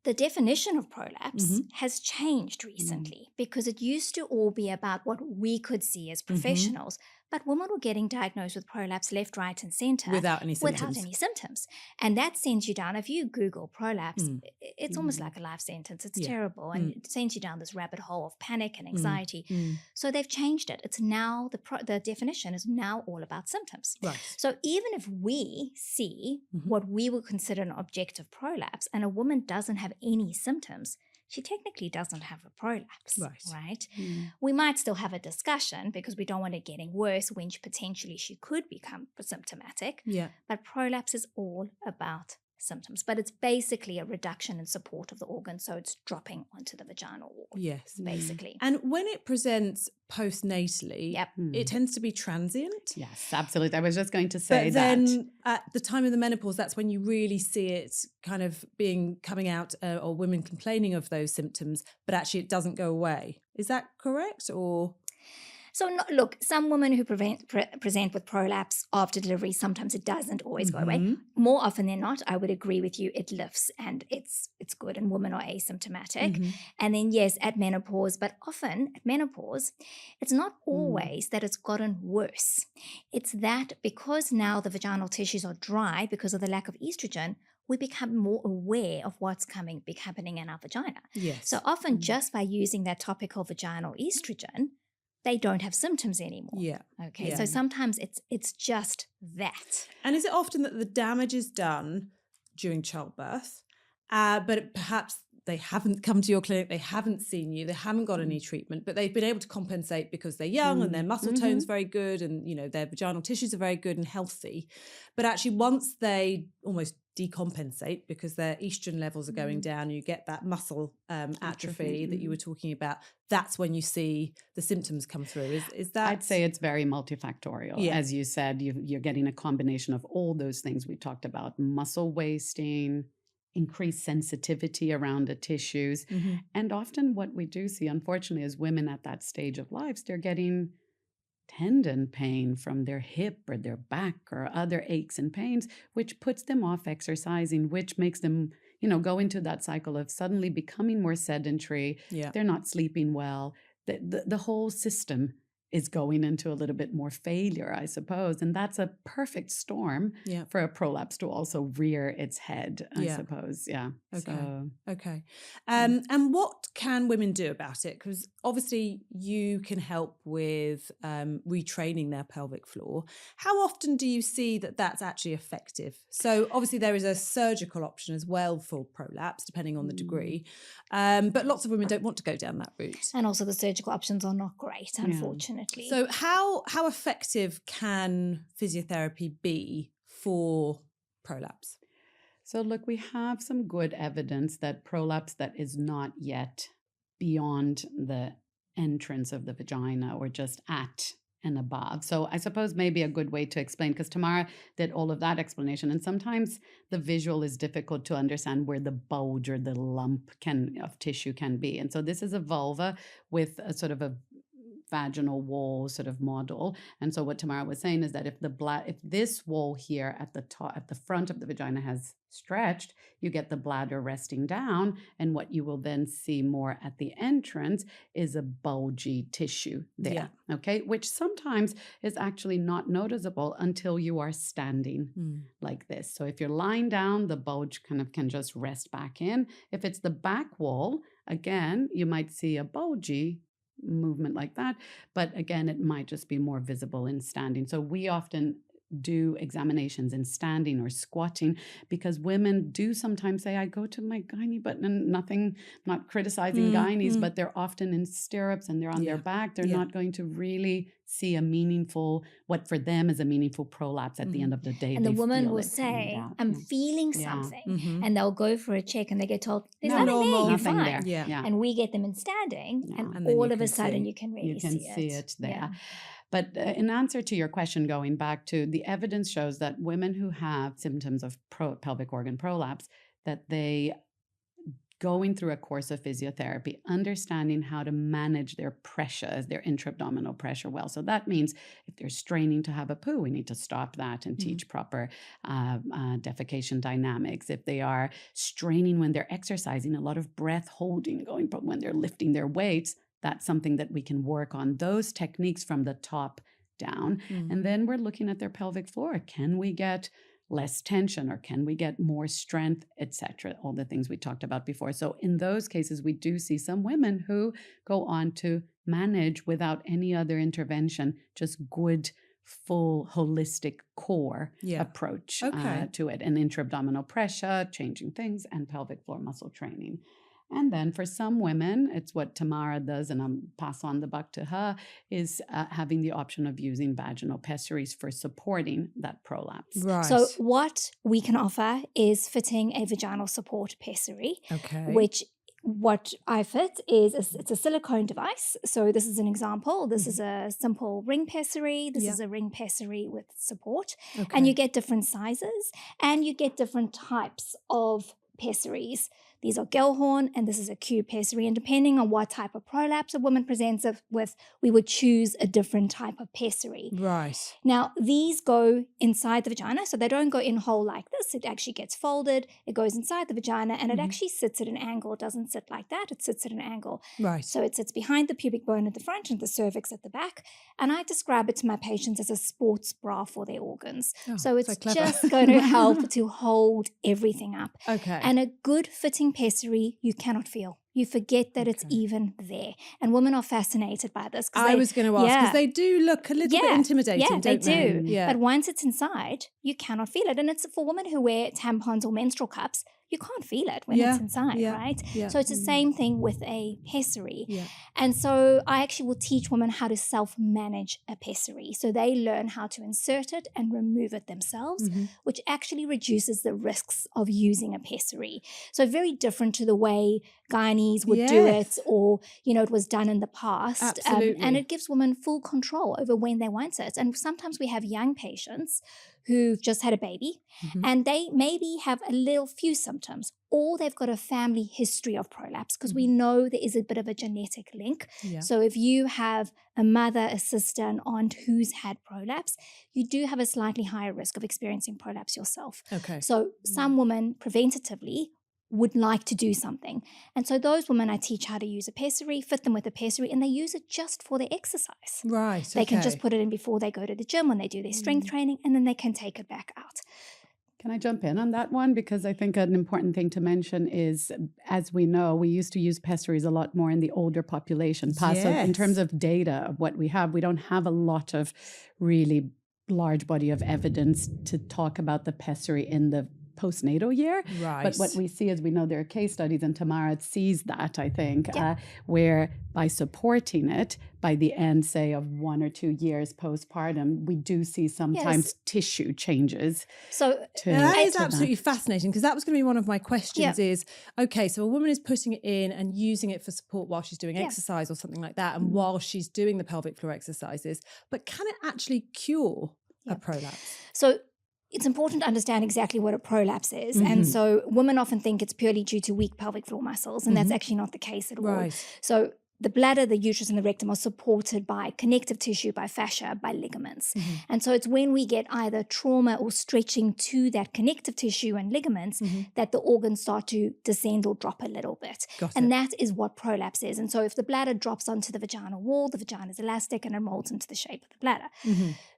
the definition of prolapse has changed recently because it used to all be about what we could see as professionals. But women were getting diagnosed with prolapse left, right, and center without any symptoms. And that sends you down. If you Google prolapse, it's almost like a life sentence. It's terrible. And it sends you down this rabbit hole of panic and anxiety. So they've changed it. It's now, the definition is now all about symptoms. Right. So even if we see what we would consider an objective prolapse and a woman doesn't have any symptoms, she technically doesn't have a prolapse, right? We might still have a discussion because we don't want it getting worse when potentially she could become symptomatic. Yeah. But prolapse is all about symptoms, but it's basically a reduction in support of the organ, so it's dropping onto the vaginal wall. Yes. Basically. And when it presents postnatally, Yep. it tends to be transient. Yes, absolutely. I was just going to say But that. then at the time of the menopause, that's when you really see it kind of coming out, or women complaining of those symptoms, but actually it doesn't go away. Is that correct? Or... So look, some women who present with prolapse after delivery, sometimes it doesn't always go away. More often than not, I would agree with you, it lifts and it's good, and women are asymptomatic. And then yes, at menopause, but often at menopause, it's not always that it's gotten worse. It's that because now the vaginal tissues are dry because of the lack of estrogen, we become more aware of what's happening in our vagina. Yes. So often just by using that topical vaginal estrogen, they don't have symptoms anymore. Yeah. Okay. Yeah. So sometimes it's just that. And is it often that the damage is done during childbirth, but perhaps they haven't come to your clinic, they haven't seen you, they haven't got any treatment, but they've been able to compensate because they're young and their muscle tone's very good and, you know, their vaginal tissues are very good and healthy. But actually once they almost decompensate because their estrogen levels are going down, you get that muscle atrophy that you were talking about, that's when you see the symptoms come through. Is that... I'd say it's very multifactorial. Yeah. As you said, you're getting a combination of all those things we talked about: muscle wasting, increased sensitivity around the tissues. And often what we do see, unfortunately, is women at that stage of life, they're getting tendon pain from their hip or their back or other aches and pains, which puts them off exercising, which makes them, you know, go into that cycle of suddenly becoming more sedentary. Yeah. They're not sleeping well. The whole system is going into a little bit more failure, I suppose. And that's a perfect storm for a prolapse to also rear its head, I suppose. Yeah. Okay. So, okay. And what can women do about it? Because obviously you can help with retraining their pelvic floor. How often do you see that that's actually effective? So obviously there is a surgical option as well for prolapse, depending on the degree. But lots of women don't want to go down that route. And also the surgical options are not great, unfortunately. So how effective can physiotherapy be for prolapse? So look, we have some good evidence that prolapse that is not yet beyond the entrance of the vagina or just at and above. So I suppose maybe a good way to explain, because Tamara did all of that explanation, and sometimes the visual is difficult to understand where the bulge or the lump of tissue can be. And so this is a vulva with a sort of a vaginal wall sort of model. And so what Tamara was saying is that if this wall here at the top, at the front of the vagina has stretched, you get the bladder resting down, and what you will then see more at the entrance is a bulgy tissue there. Okay, which sometimes is actually not noticeable until you are standing like this. So if you're lying down, the bulge kind of can just rest back in. If it's the back wall, again, you might see a bulgy movement like that, but again, it might just be more visible in standing. So we often do examinations in standing or squatting, because women do sometimes say, I go to my gynae, but nothing, not criticizing gynaes, but they're often in stirrups and they're on their back. They're not going to really see a meaningful, what for them is a meaningful prolapse at the end of the day. And the woman will say, I'm feeling something. And they'll go for a check and they get told, there's nothing there, you're fine. Yeah. And we get them in standing, and all of a sudden you can really see it there. But in answer to your question, going back to the evidence shows that women who have symptoms of pelvic organ prolapse, that they going through a course of physiotherapy, understanding how to manage their pressure, their intra-abdominal pressure well. So that means if they're straining to have a poo, we need to stop that and teach proper defecation dynamics. If they are straining when they're exercising, a lot of breath holding going when they're lifting their weights, that's something that we can work on, those techniques from the top down. And then we're looking at their pelvic floor. Can we get less tension, or can we get more strength, etc.? All the things we talked about before. So in those cases, we do see some women who go on to manage without any other intervention, just good, full, holistic core approach to it, and intra-abdominal pressure, changing things, and pelvic floor muscle training. And then for some women, it's what Tamara does, and I'll pass on the buck to her, is having the option of using vaginal pessaries for supporting that prolapse. Right. So what we can offer is fitting a vaginal support pessary, which what I fit is it's a silicone device. So this is an example. This is a simple ring pessary. This is a ring pessary with support. And you get different sizes and you get different types of pessaries. These are Gellhorn and this is a cube pessary. And depending on what type of prolapse a woman presents with, we would choose a different type of pessary. Right. Now, these go inside the vagina. So they don't go in whole like this. It actually gets folded. It goes inside the vagina and it actually sits at an angle. It doesn't sit like that. It sits at an angle. Right. So it sits behind the pubic bone at the front and the cervix at the back. And I describe it to my patients as a sports bra for their organs. So it's just going to help to hold everything up. Okay. And a good fitting pessary, you cannot feel. You forget that it's even there. And women are fascinated by this. I was going to ask, because they do look a little bit intimidating, don't they? do. Yeah. But once it's inside, you cannot feel it. And it's for women who wear tampons or menstrual cups, you can't feel it when it's inside, right? Yeah. So it's the same thing with a pessary. Yeah. And so I actually will teach women how to self-manage a pessary. So they learn how to insert it and remove it themselves, which actually reduces the risks of using a pessary. So very different to the way gynaes would do it, or, you know, it was done in the past. Absolutely. And it gives women full control over when they want it. And sometimes we have young patients who've just had a baby and they maybe have a few symptoms, or they've got a family history of prolapse, because we know there is a bit of a genetic link. Yeah. So if you have a mother, a sister, an aunt who's had prolapse, you do have a slightly higher risk of experiencing prolapse yourself. Okay. So some women preventatively would like to do something. And so those women, I teach how to use a pessary, fit them with a pessary, and they use it just for their exercise. Right. They can just put it in before they go to the gym when they do their strength training, and then they can take it back out. Can I jump in on that one? Because I think an important thing to mention is, as we know, we used to use pessaries a lot more in the older population. So in terms of data of what we don't have a lot of really large body of evidence to talk about the pessary in the postnatal year. Right. But what we see is, we know there are case studies, and Tamara sees that, I think, where by supporting it, by the end, say, of 1 or 2 years postpartum, we do see sometimes tissue changes. So that is absolutely fascinating, because that was going to be one of my questions is, okay, so a woman is putting it in and using it for support while she's doing exercise or something like that, and while she's doing the pelvic floor exercises, but can it actually cure a prolapse? So it's important to understand exactly what a prolapse is. And so women often think it's purely due to weak pelvic floor muscles, and that's actually not the case at all. So the bladder, the uterus, and the rectum are supported by connective tissue, by fascia, by ligaments. And so it's when we get either trauma or stretching to that connective tissue and ligaments that the organs start to descend or drop a little bit. And that is what prolapse is. And so if the bladder drops onto the vaginal wall, the vagina is elastic and it molds into the shape of the bladder.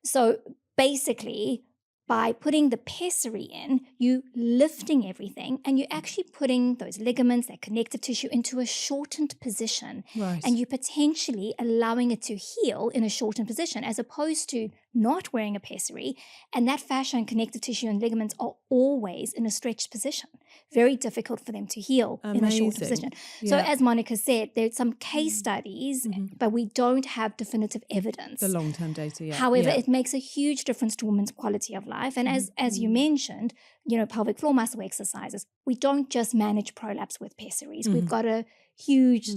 So basically, by putting the pessary in, you lifting everything, and you're actually putting those ligaments, that connective tissue, into a shortened position. Right. And you're potentially allowing it to heal in a shortened position, as opposed to not wearing a pessary. And that fascia and connective tissue and ligaments are always in a stretched position. Very difficult for them to heal in a shortened position. So as Monica said, there's some case studies, but we don't have definitive evidence. The long-term data, However, it makes a huge difference to women's quality of life. And as you mentioned, you know, pelvic floor muscle exercises, we don't just manage prolapse with pessaries. We've got a huge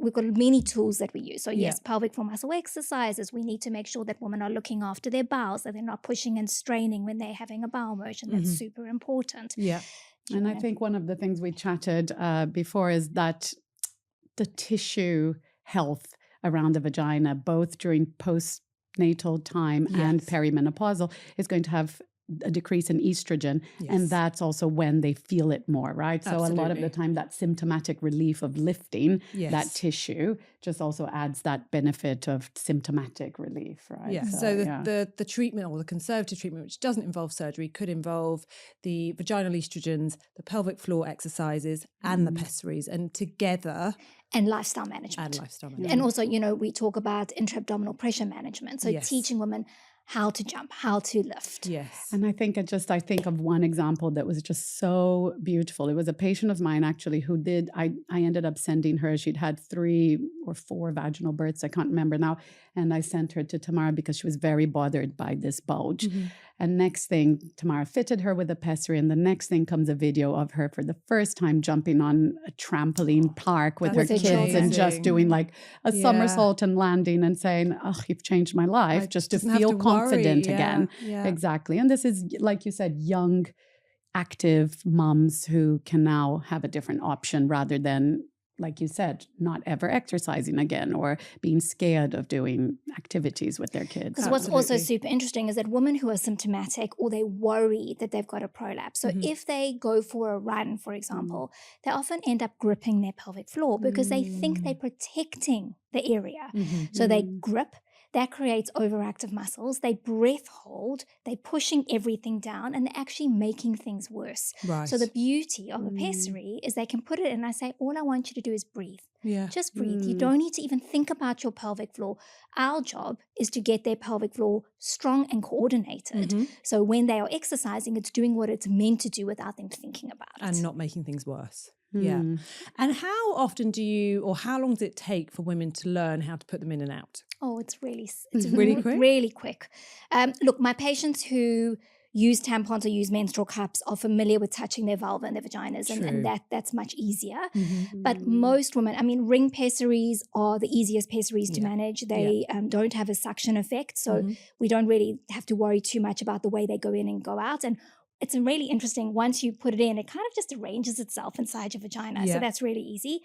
we've got many tools that we use. So yes, pelvic floor muscle exercises, we need to make sure that women are looking after their bowels, that they're not pushing and straining when they're having a bowel motion. That's super important. Yeah. And I think one of the things we chatted before is that the tissue health around the vagina, both during postnatal time and perimenopausal, is going to have a decrease in estrogen, and that's also when they feel it more, right? So a lot of the time, that symptomatic relief of lifting that tissue just also adds that benefit of symptomatic relief, right? Yeah. So the treatment, or the conservative treatment, which doesn't involve surgery, could involve the vaginal estrogens, the pelvic floor exercises, and the pessaries, and together. And lifestyle management. And also, you know, we talk about intra-abdominal pressure management. So teaching women how to jump, how to lift. Yes. And I think I think of one example that was just so beautiful. It was a patient of mine actually who I ended up sending her, she'd had 3 or 4 vaginal births, I can't remember now. And I sent her to Tamara because she was very bothered by this bulge. And next thing, Tamara fitted her with a pessary. And the next thing comes a video of her for the first time jumping on a trampoline park with her That's kids and just amazing. doing like a somersault and landing and saying, oh, you've changed my life, just to doesn't have feel to worry. confident Yeah. again. Yeah. Exactly. And this is, like you said, young, active moms who can now have a different option rather than, like you said, not ever exercising again or being scared of doing activities with their kids. Because what's also super interesting is that women who are symptomatic or they worry that they've got a prolapse. So if they go for a run, for example, they often end up gripping their pelvic floor because they think they're protecting the area. So they grip. That creates overactive muscles. They breath hold. They're pushing everything down and they're actually making things worse. Right. So the beauty of a pessary is they can put it in and I say, all I want you to do is breathe. Yeah. Just breathe. You don't need to even think about your pelvic floor. Our job is to get their pelvic floor strong and coordinated. So when they are exercising, it's doing what it's meant to do without them thinking about it. And not making things worse. Yeah. And how often how long does it take for women to learn how to put them in and out? Oh, it's really quick? Really quick. Look, my patients who use tampons or use menstrual cups are familiar with touching their vulva and their vaginas, and that's much easier. But most women, I mean, ring pessaries are the easiest pessaries to manage. They don't have a suction effect, so we don't really have to worry too much about the way they go in and go out. And it's really interesting. Once you put it in, it kind of just arranges itself inside your vagina. So that's really easy.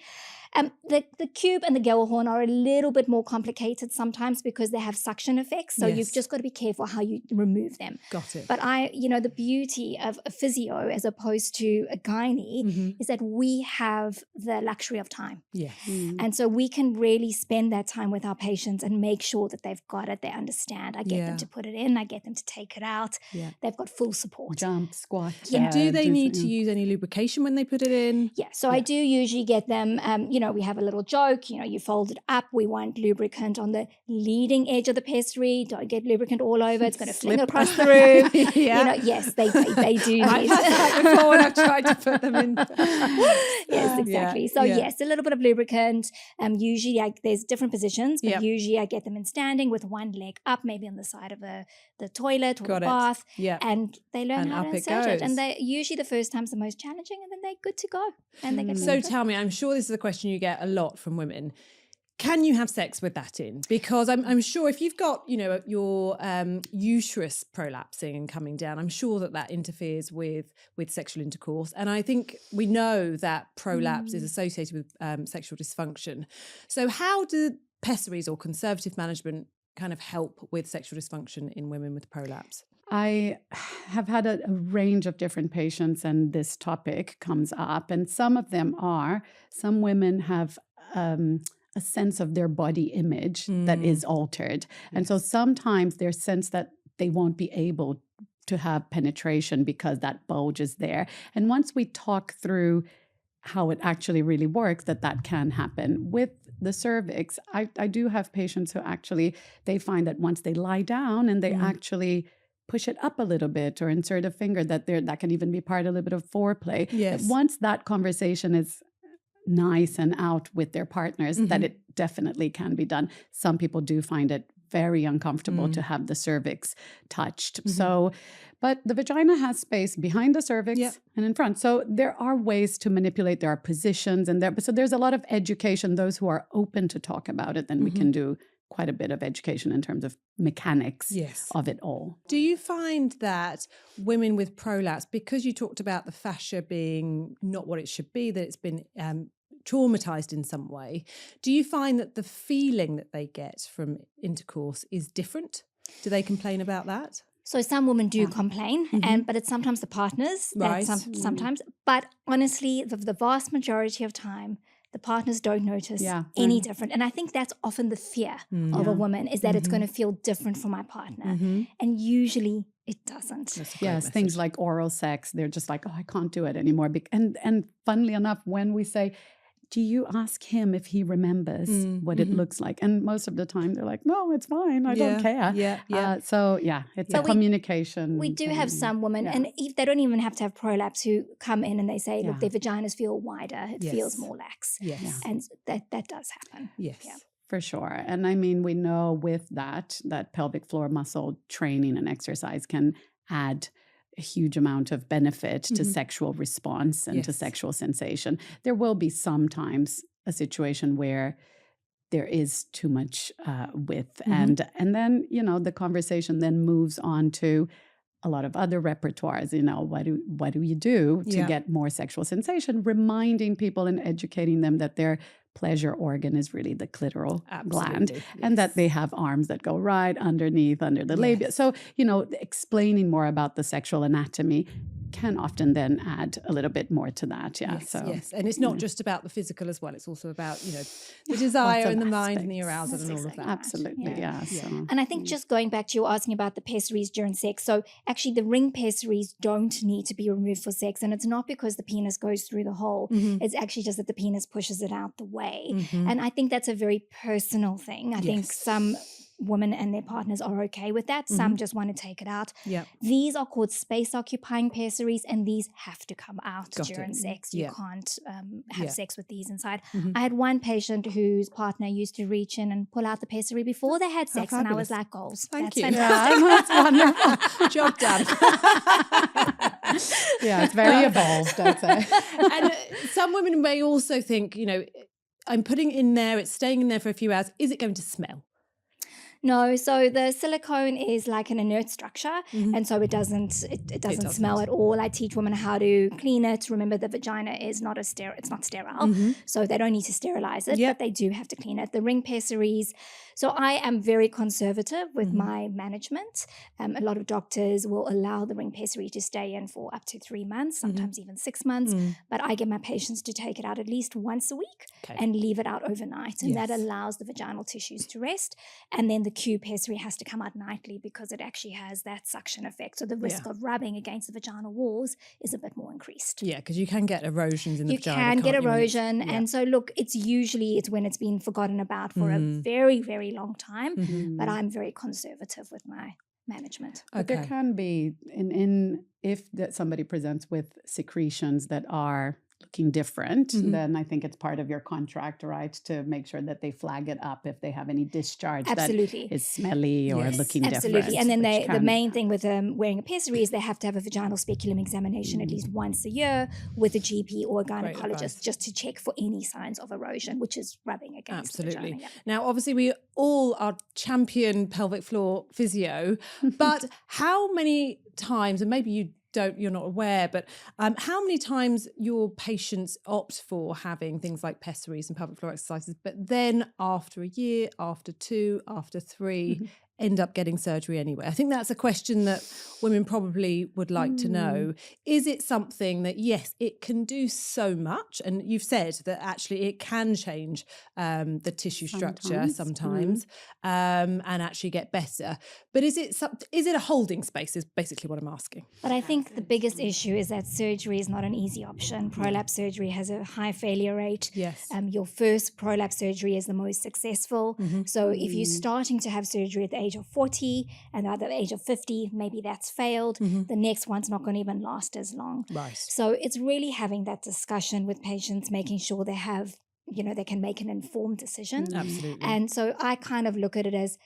The cube and the Gellhorn are a little bit more complicated sometimes because they have suction effects. So you've just got to be careful how you remove them. Got it. But the beauty of a physio as opposed to a gynae is that we have the luxury of time. Yes. And so we can really spend that time with our patients and make sure that they've got it, they understand. I get them to put it in, I get them to take it out. Yeah. They've got full support. Jump, squat. And do they need to use any lubrication when they put it in? Yeah, so I do usually get them, we have a little joke, you fold it up. We want lubricant on the leading edge of the pessary. Don't get lubricant all over. It's going to fling across the room. Yes, they do I've had that before when I've tried to put them in. Yes, exactly. So yes, a little bit of lubricant. Usually there's different positions, but usually I get them in standing with one leg up, maybe on the side of the toilet or the bath. Yeah. And they learn how to insert it. And goes. they usually the first time's the most challenging, and then they're good to go. And they get So tell me, I'm sure this is a question you get a lot from women. Can you have sex with that in? Because I'm sure if you've got, your uterus prolapsing and coming down, I'm sure that interferes with sexual intercourse. And I think we know that prolapse is associated with sexual dysfunction. So how do pessaries or conservative management kind of help with sexual dysfunction in women with prolapse? I have had a range of different patients and this topic comes up. And some women have a sense of their body image that is altered. And so sometimes their sense that they won't be able to have penetration because that bulge is there. And once we talk through how it actually really works, that can happen. With the cervix, I do have patients who actually, they find that once they lie down and they actually push it up a little bit or insert a finger, that can even be part of a little bit of foreplay. Yes. Once that conversation is nice and out with their partners, that it definitely can be done. Some people do find it very uncomfortable to have the cervix touched. So, but the vagina has space behind the cervix and in front. So there are ways to manipulate. There are positions so there's a lot of education. Those who are open to talk about it, then we can do quite a bit of education in terms of mechanics of it all. Do you find that women with prolapse, because you talked about the fascia being not what it should be, that it's been traumatized in some way, do you find that the feeling that they get from intercourse is different? Do they complain about that? So some women do complain, but it's sometimes the partners. Right. Sometimes. But honestly, the vast majority of time, the partners don't notice any different. And I think that's often the fear of a woman, is that it's going to feel different for my partner. And usually it doesn't. Yes, things like oral sex, they're just like, oh, I can't do it anymore. And funnily enough, when we say, do you ask him if he remembers what it looks like? And most of the time they're like, no, it's fine. I don't care. It's a communication. We do have some women, and if they don't even have to have prolapse, who come in and they say, look, their vaginas feel wider. It feels more lax. Yes. And that does happen. Yes. Yeah. For sure. And I mean, we know with that pelvic floor muscle training and exercise can add a huge amount of benefit to sexual response and to sexual sensation. There will be sometimes a situation where there is too much width. And then, the conversation then moves on to a lot of other repertoires. What do you do to get more sexual sensation? Reminding people and educating them that their pleasure organ is really the clitoral gland, and that they have arms that go right underneath, under the labia. So, explaining more about the sexual anatomy can often then add a little bit more to that. Yes. And it's not just about the physical as well. It's also about, the desire and the mind and the arousal and all of that. Absolutely. So, and I think just going back to you asking about the pessaries during sex. So actually the ring pessaries don't need to be removed for sex. And it's not because the penis goes through the hole. It's actually just that the penis pushes it out the way. And I think that's a very personal thing. I think some women and their partners are okay with that. Some just want to take it out. These are called space occupying pessaries, and these have to come out during sex. You can't have sex with these inside. I had one patient whose partner used to reach in and pull out the pessary before they had sex, and I was like, goals. Thank you. Fantastic. that's wonderful. Job done. It's very evolved, I'd say. And some women may also think, I'm putting it in there, it's staying in there for a few hours. Is it going to smell? No, so the silicone is like an inert structure, and so it doesn't smell at all. I teach women how to clean it. Remember, the vagina is not it's not sterile, so they don't need to sterilize it, but they do have to clean it. The ring pessaries. So I am very conservative with my management. A lot of doctors will allow the ring pessary to stay in for up to 3 months, sometimes even 6 months. But I get my patients to take it out at least once a week and leave it out overnight, and that allows the vaginal tissues to rest. And then the Q pessary has to come out nightly because it actually has that suction effect. So the risk of rubbing against the vaginal walls is a bit more increased. Yeah, because you can get erosions in the vagina. You can get erosion. And so look, it's when it's been forgotten about for a very, very long time. But I'm very conservative with my management. But there can be, if somebody presents with secretions that are looking different, then I think it's part of your contract, right, to make sure that they flag it up if they have any discharge that is smelly or looking different. Absolutely. And then the main thing with wearing a pessary is they have to have a vaginal speculum examination at least once a year with a GP or a gynecologist just to check for any signs of erosion, which is rubbing against the vagina. Yeah. Now, obviously, we all are champion pelvic floor physio, but how many times, and maybe you're not aware, but how many times your patients opt for having things like pessaries and pelvic floor exercises, but then after a year, after 2, after 3, end up getting surgery anyway? I think that's a question that women probably would like to know. Is it something that, yes, it can do so much, and you've said that actually it can change the tissue structure sometimes and actually get better, but is it a holding space is basically what I'm asking. But I think the biggest issue is that surgery is not an easy option. Prolapse surgery has a high failure rate. Yes. Your first prolapse surgery is the most successful. So if you're starting to have surgery at the age of 40 and at the age of 50, maybe that's failed. The next one's not going to even last as long. Right. So it's really having that discussion with patients, making sure they have, they can make an informed decision. Absolutely. And so I kind of look at it as,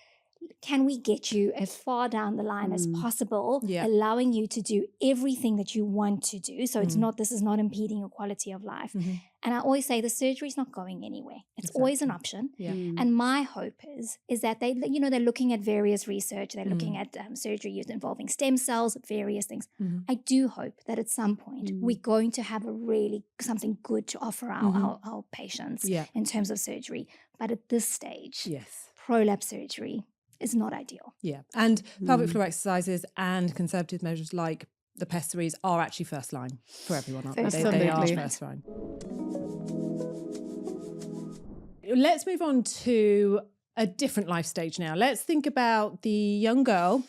can we get you as far down the line as possible, allowing you to do everything that you want to do? So this is not impeding your quality of life. And I always say the surgery is not going anywhere. It's always an option. And my hope is that they're looking at various research. They're looking at surgery used involving stem cells, various things. I do hope that at some point we're going to have something good to offer our patients in terms of surgery. But at this stage, prolapse surgery is not ideal. Yeah. And pelvic floor exercises and conservative measures like the pessaries are actually first line for everyone, aren't they? They are first line. Let's move on to a different life stage now. Let's think about the young girl.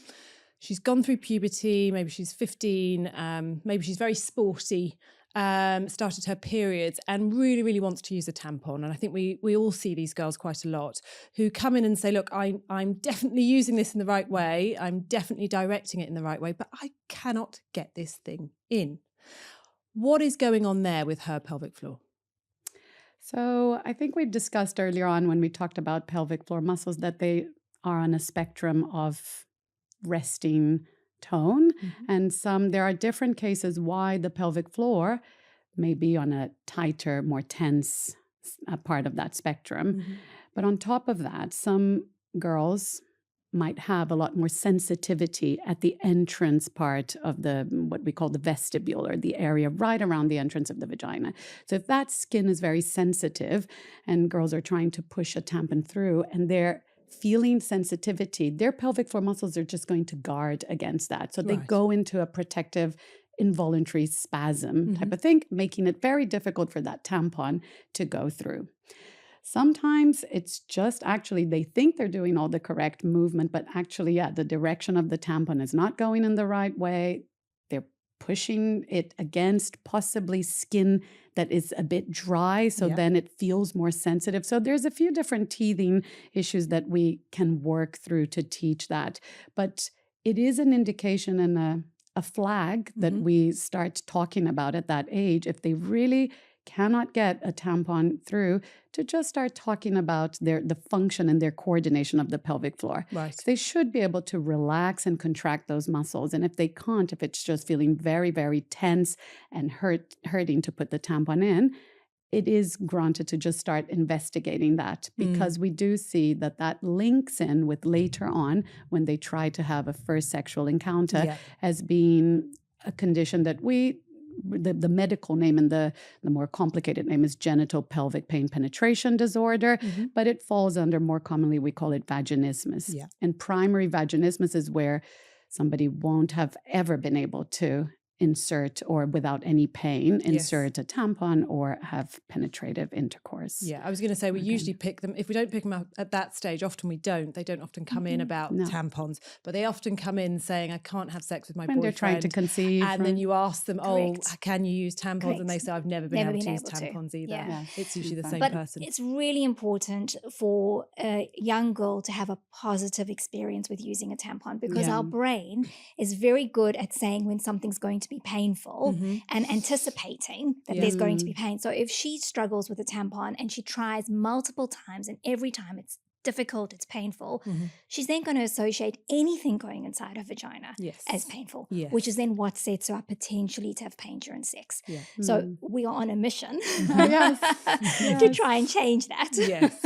She's gone through puberty, maybe she's 15, maybe she's very sporty, started her periods and really, really wants to use a tampon. And I think we all see these girls quite a lot who come in and say, look, I'm definitely using this in the right way. I'm definitely directing it in the right way, but I cannot get this thing in. What is going on there with her pelvic floor? So I think we discussed earlier on when we talked about pelvic floor muscles that they are on a spectrum of resting tone. And there are different cases why the pelvic floor may be on a tighter, more tense part of that spectrum. But on top of that, some girls might have a lot more sensitivity at the entrance part of what we call the vestibule, or the area right around the entrance of the vagina. So if that skin is very sensitive and girls are trying to push a tampon through and they're feeling sensitivity, their pelvic floor muscles are just going to guard against that. So they go into a protective involuntary spasm type of thing, making it very difficult for that tampon to go through. Sometimes it's just actually they think they're doing all the correct movement, but actually, the direction of the tampon is not going in the right way. They're pushing it against possibly skin that is a bit dry, so then it feels more sensitive. So there's a few different teething issues that we can work through to teach that. But it is an indication and a flag that we start talking about at that age if they really cannot get a tampon through, to just start talking about the function and their coordination of the pelvic floor. Right. So they should be able to relax and contract those muscles. And if they can't, if it's just feeling very, very tense and hurting to put the tampon in, it is granted to just start investigating that, because we do see that links in with later on when they try to have a first sexual encounter as being a condition that the medical name and the more complicated name is genital pelvic pain penetration disorder, but it falls under, more commonly we call it vaginismus. And primary vaginismus is where somebody won't have ever been able to insert, or without any pain, insert a tampon or have penetrative intercourse. Yeah, I was going to say we usually pick them, if we don't pick them up at that stage, often we don't. They don't often come in about tampons, but they often come in saying, I can't have sex with my boyfriend. They're trying to conceive. And then you ask them, can you use tampons? And they say, I've never been able to use tampons either. Yeah. It's usually the same But person. it's really important for a young girl to have a positive experience with using a tampon, because our brain is very good at saying when something's going to be painful and anticipating that there's going to be pain. So if she struggles with a tampon and she tries multiple times and every time it's difficult, it's painful, she's then going to associate anything going inside her vagina as painful, which is then what sets her up potentially to have pain during sex. So we are on a mission to try and change that.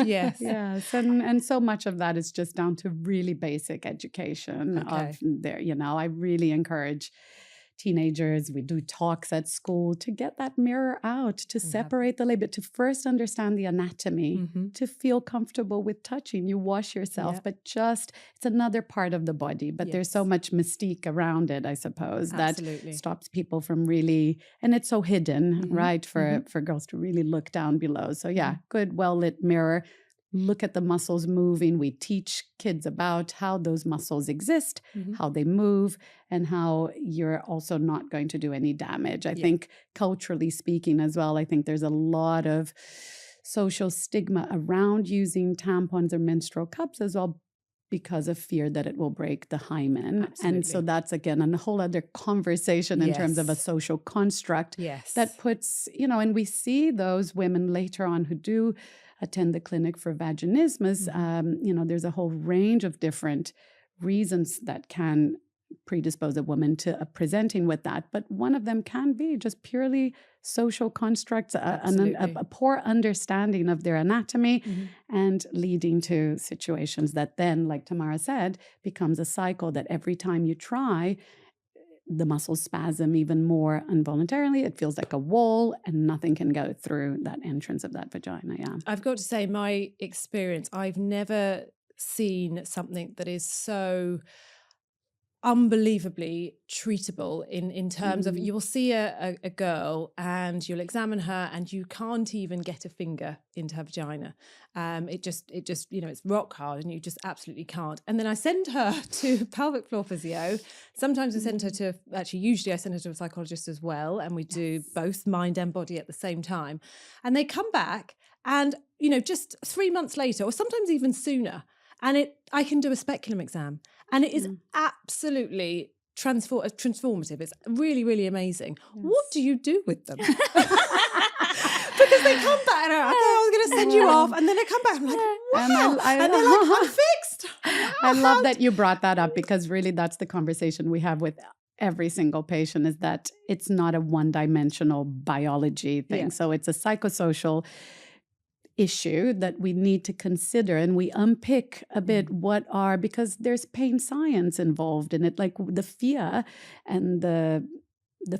Yes. And so much of that is just down to really basic education of there. I really encourage teenagers, we do talks at school to get that mirror out, to separate the labia, to first understand the anatomy, to feel comfortable with touching. You wash yourself, but it's another part of the body. But there's so much mystique around it, I suppose, that stops people from really, and it's so hidden, right, for girls to really look down below. So good, well-lit mirror. Look at the muscles moving. We teach kids about how those muscles exist, how they move, and how you're also not going to do any damage. I think culturally speaking as well, I think there's a lot of social stigma around using tampons or menstrual cups as well, because of fear that it will break the hymen. And so that's, again, a whole other conversation in terms of a social construct that puts, and we see those women later on who do attend the clinic for vaginismus. There's a whole range of different reasons that can predispose a woman to presenting with that. But one of them can be just purely social constructs, a poor understanding of their anatomy, and leading to situations that then, like Tamara said, becomes a cycle that every time you try, the muscles spasm even more involuntarily. It feels like a wall and nothing can go through that entrance of that vagina. I've got to say, my experience, I've never seen something that is so unbelievably treatable in terms of you'll see a girl and you'll examine her and you can't even get a finger into her vagina. It just it's rock hard and you just absolutely can't. And then I send her to pelvic floor physio. Sometimes I send her to, usually I send her to a psychologist as well, and we do both mind and body at the same time. And they come back and just 3 months later, or sometimes even sooner, and I can do a speculum exam, and it is absolutely transformative. It's really, really amazing. Yes. What do you do with them? Because they come back and I'm going to send you off, and then they come back and I'm like, wow, and they're like, I'm fixed. I love that you brought that up, because really that's the conversation we have with every single patient, is that it's not a one-dimensional biology thing. So it's a psychosocial issue that we need to consider, and we unpick a bit because there's pain science involved in it, like the fear and the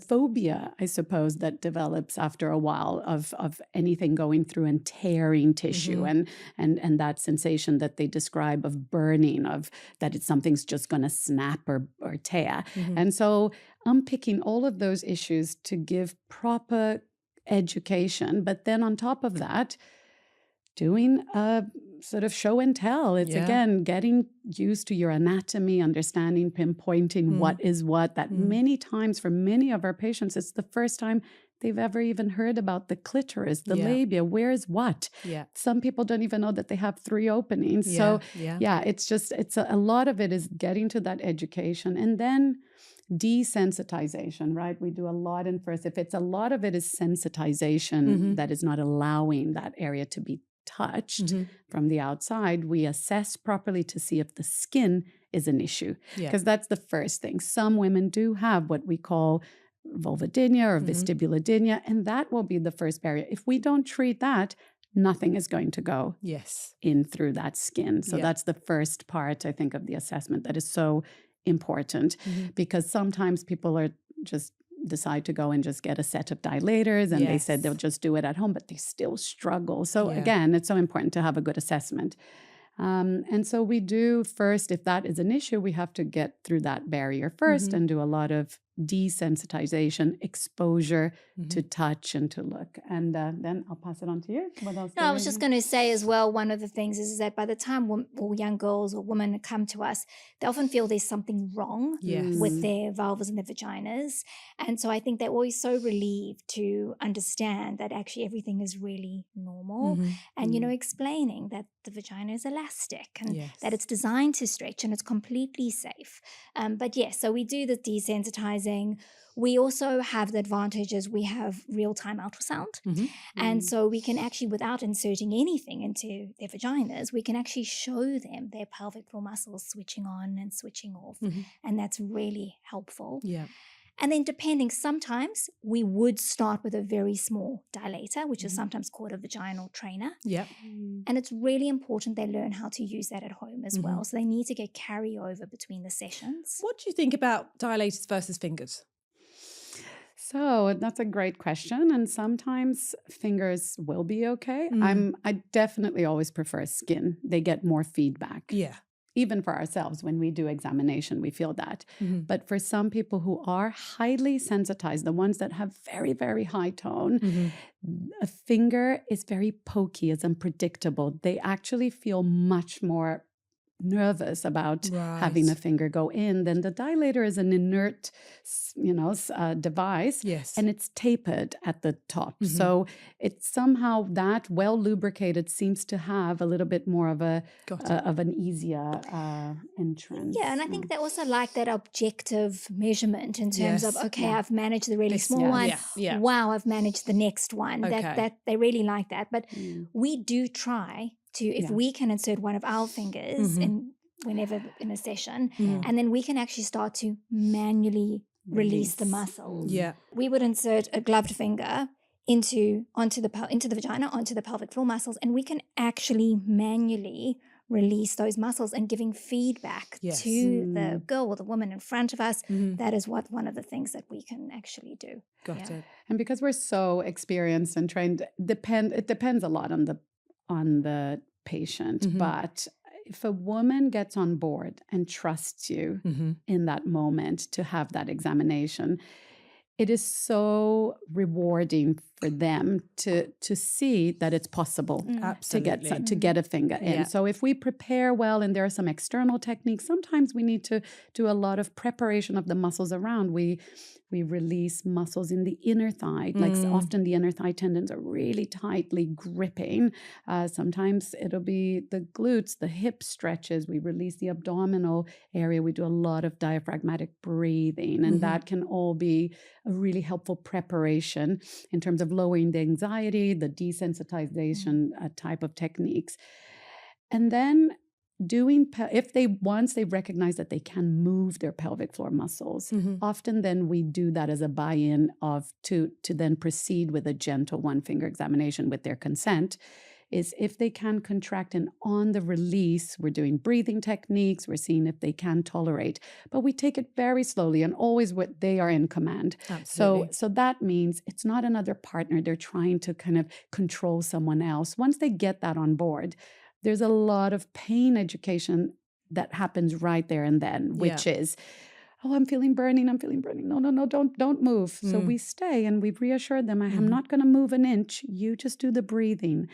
phobia, I suppose, that develops after a while of anything going through and tearing tissue, and that sensation that they describe of burning, of that something's just going to snap or tear. And so unpicking all of those issues to give proper education, but then on top of that, doing a sort of show and tell. It's again, getting used to your anatomy, understanding, pinpointing what is what, that many times for many of our patients, it's the first time they've ever even heard about the clitoris, the labia, where is what. Some people don't even know that they have 3 openings. It's a lot of it is getting to that education, and then desensitization, right? We do a lot in first. If it's a lot of it is sensitization that is not allowing that area to be touched from the outside, we assess properly to see if the skin is an issue, because that's the first thing. Some women do have what we call vulvodynia or vestibulodynia, and that will be the first barrier. If we don't treat that, nothing is going to go in through that skin. So that's the first part, I think, of the assessment that is so important, because sometimes people are just decide to go and just get a set of dilators, and they said they'll just do it at home, but they still struggle. So again, it's so important to have a good assessment. And so we do first, if that is an issue, we have to get through that barrier first and do a lot of desensitization, exposure to touch and to look. And then I'll pass it on to you. What else? No, I was just going to say as well, one of the things is that by the time young girls or women come to us, they often feel there's something wrong with their vulvas and their vaginas. And so I think they're always so relieved to understand that actually everything is really normal. And, explaining that the vagina is elastic and that it's designed to stretch and it's completely safe. But so we do the desensitizing. We also have the advantages, we have real-time ultrasound. And so we can actually, without inserting anything into their vaginas, we can actually show them their pelvic floor muscles switching on and switching off. And that's really helpful. And then depending, sometimes we would start with a very small dilator, which is sometimes called a vaginal trainer. And it's really important they learn how to use that at home as well. So they need to get carryover between the sessions. What do you think about dilators versus fingers? So that's a great question. And sometimes fingers will be okay. I definitely always prefer skin. They get more feedback. Even for ourselves, when we do examination, we feel that. But for some people who are highly sensitized, the ones that have very, very high tone, a finger is very pokey, is unpredictable. They actually feel much more nervous about having a finger go in. Then the dilator is an inert, device, and it's tapered at the top. So it's somehow that well lubricated seems to have a little bit more of an easier entrance. And I think they also like that objective measurement in terms of, okay, I've managed the really small one. Wow, I've managed the next one. That they really like that. But we do try to, if we can insert one of our fingers whenever in a session, and then we can actually start to manually release the muscles. We would insert a gloved finger into the vagina, onto the pelvic floor muscles, and we can actually manually release those muscles and giving feedback to the girl or the woman in front of us. That is one of the things that we can actually do. Got it. And because we're so experienced and trained, it depends a lot on the patient, but if a woman gets on board and trusts you in that moment to have that examination, it is so rewarding for them to see that it's possible to get a finger in. So if we prepare well, and there are some external techniques, sometimes we need to do a lot of preparation of the muscles around. We release muscles in the inner thigh. Like often the inner thigh tendons are really tightly gripping. Sometimes it'll be the glutes, the hip stretches. We release the abdominal area. We do a lot of diaphragmatic breathing, and that can all be a really helpful preparation in terms of lowering the anxiety, the desensitization type of techniques. And then once they recognize that they can move their pelvic floor muscles, often then we do that as a buy-in to then proceed with a gentle one-finger examination with their consent. Is if they can contract, and on the release, we're doing breathing techniques, we're seeing if they can tolerate, but we take it very slowly and always what they are in command. Absolutely. So that means it's not another partner. They're trying to kind of control someone else. Once they get that on board, there's a lot of pain education that happens right there and then, which is, oh, I'm feeling burning. No, don't move. So we stay and we've reassured them, I'm not going to move an inch. You just do the breathing.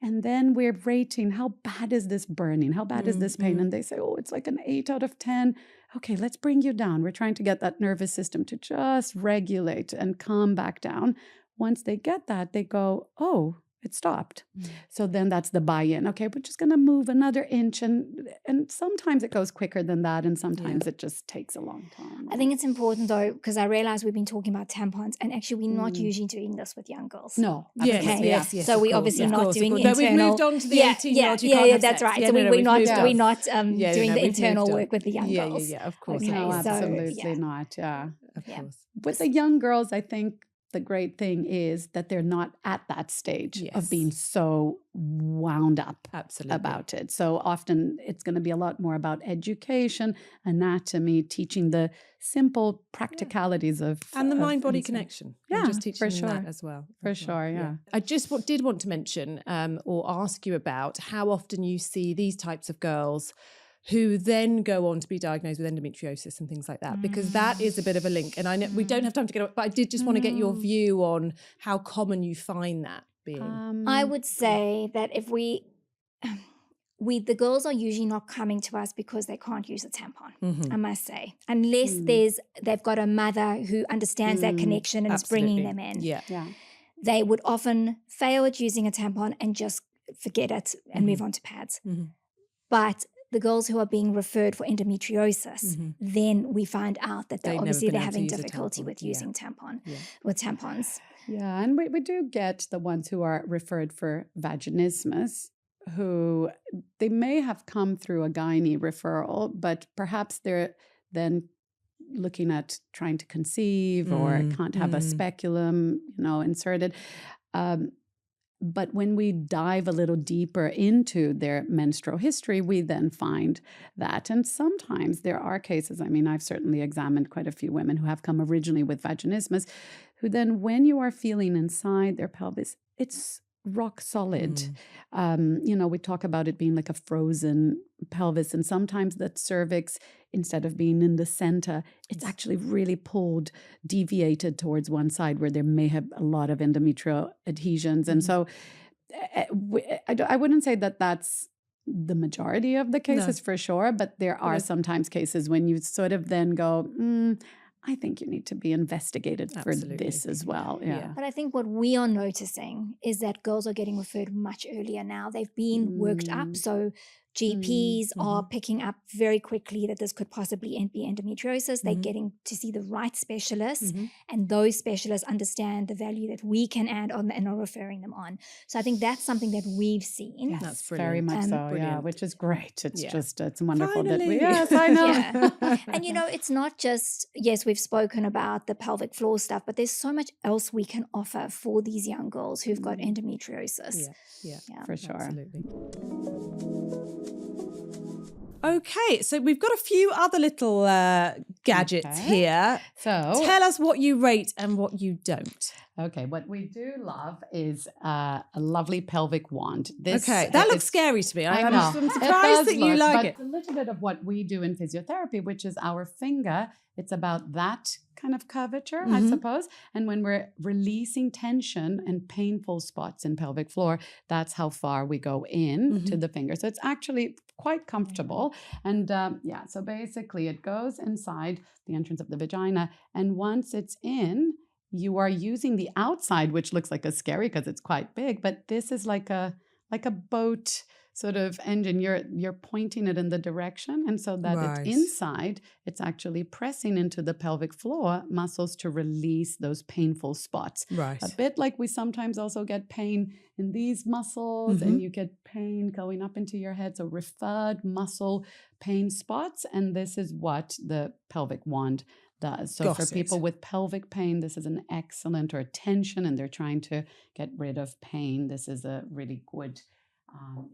And then we're rating, how bad is this burning? How bad is this pain? And they say, oh, it's like an 8 out of 10. Okay, let's bring you down. We're trying to get that nervous system to just regulate and calm back down. Once they get that, they go, oh, it stopped. So then that's the buy-in. Okay, we're just going to move another inch. And sometimes it goes quicker than that. And sometimes it just takes a long time. I think it's important though, because I realize we've been talking about tampons, and actually we're not usually doing this with young girls. No. Yes. So we're obviously not doing No, internal. we've moved on to the 18-year-old. Yeah, that's right. So we're not we've doing the moved internal on. work with the young girls. Yeah, of course. Okay, No, so, absolutely not. Yeah. Of course. With the young girls, I think the great thing is that they're not at that stage of being so wound up about it. So often it's going to be a lot more about education, anatomy, teaching the simple practicalities of... And the mind-body connection. Yeah, just teaching for sure. that as well. For sure, yeah. I just did want to mention or ask you about how often you see these types of girls who then go on to be diagnosed with endometriosis and things like that, because that is a bit of a link. And I know we don't have time to get up, but I did just want to get your view on how common you find that being. I would say that if the girls are usually not coming to us because they can't use a tampon, I must say, unless they've got a mother who understands that connection and is bringing them in. Yeah. They would often fail at using a tampon and just forget it and move on to pads. But the girls who are being referred for endometriosis, then we find out that they're having difficulty with using tampons. Yeah, and we do get the ones who are referred for vaginismus, who they may have come through a gynae referral, but perhaps they're then looking at trying to conceive or can't have a speculum, inserted. But when we dive a little deeper into their menstrual history, we then find that. And sometimes there are cases, I've certainly examined quite a few women who have come originally with vaginismus, who then when you are feeling inside their pelvis, it's rock solid. We talk about it being like a frozen pelvis, and sometimes that cervix, instead of being in the center, it's actually really deviated towards one side where there may have a lot of endometrial adhesions. And so I wouldn't say that that's the majority of the cases for sure, but there are sometimes cases when you sort of then go, I think you need to be investigated for this as well. Yeah. But I think what we are noticing is that girls are getting referred much earlier now. They've been worked up. So GPs are picking up very quickly that this could possibly be endometriosis. They're getting to see the right specialists, and those specialists understand the value that we can add on and are referring them on. So I think that's something that we've seen. Yes, that's brilliant. very much so, yeah, which is great. It's it's wonderful Finally. that we... Yes, I know. And it's not just, yes, we've spoken about the pelvic floor stuff, but there's so much else we can offer for these young girls who've got endometriosis. Yeah, for sure. Absolutely. Okay, so we've got a few other little gadgets here. So tell us what you rate and what you don't. Okay, what we do love is a lovely pelvic wand. Okay, that looks scary to me. I'm it surprised that you like it. But a little bit of what we do in physiotherapy, which is our finger, it's about that kind of curvature, I suppose. And when we're releasing tension and painful spots in pelvic floor, that's how far we go in to the finger. So it's actually quite comfortable. And so basically it goes inside the entrance of the vagina. And once it's in, you are using the outside, which looks like a scary because it's quite big, but this is like a boat sort of engine. You're pointing it in the direction, and so that it's inside, it's actually pressing into the pelvic floor muscles to release those painful spots. Right. A bit like we sometimes also get pain in these muscles, and you get pain going up into your head. So referred muscle pain spots, and this is what the pelvic wand does. So for people with pelvic pain, this is an excellent, or tension, and they're trying to get rid of pain. This is a really good,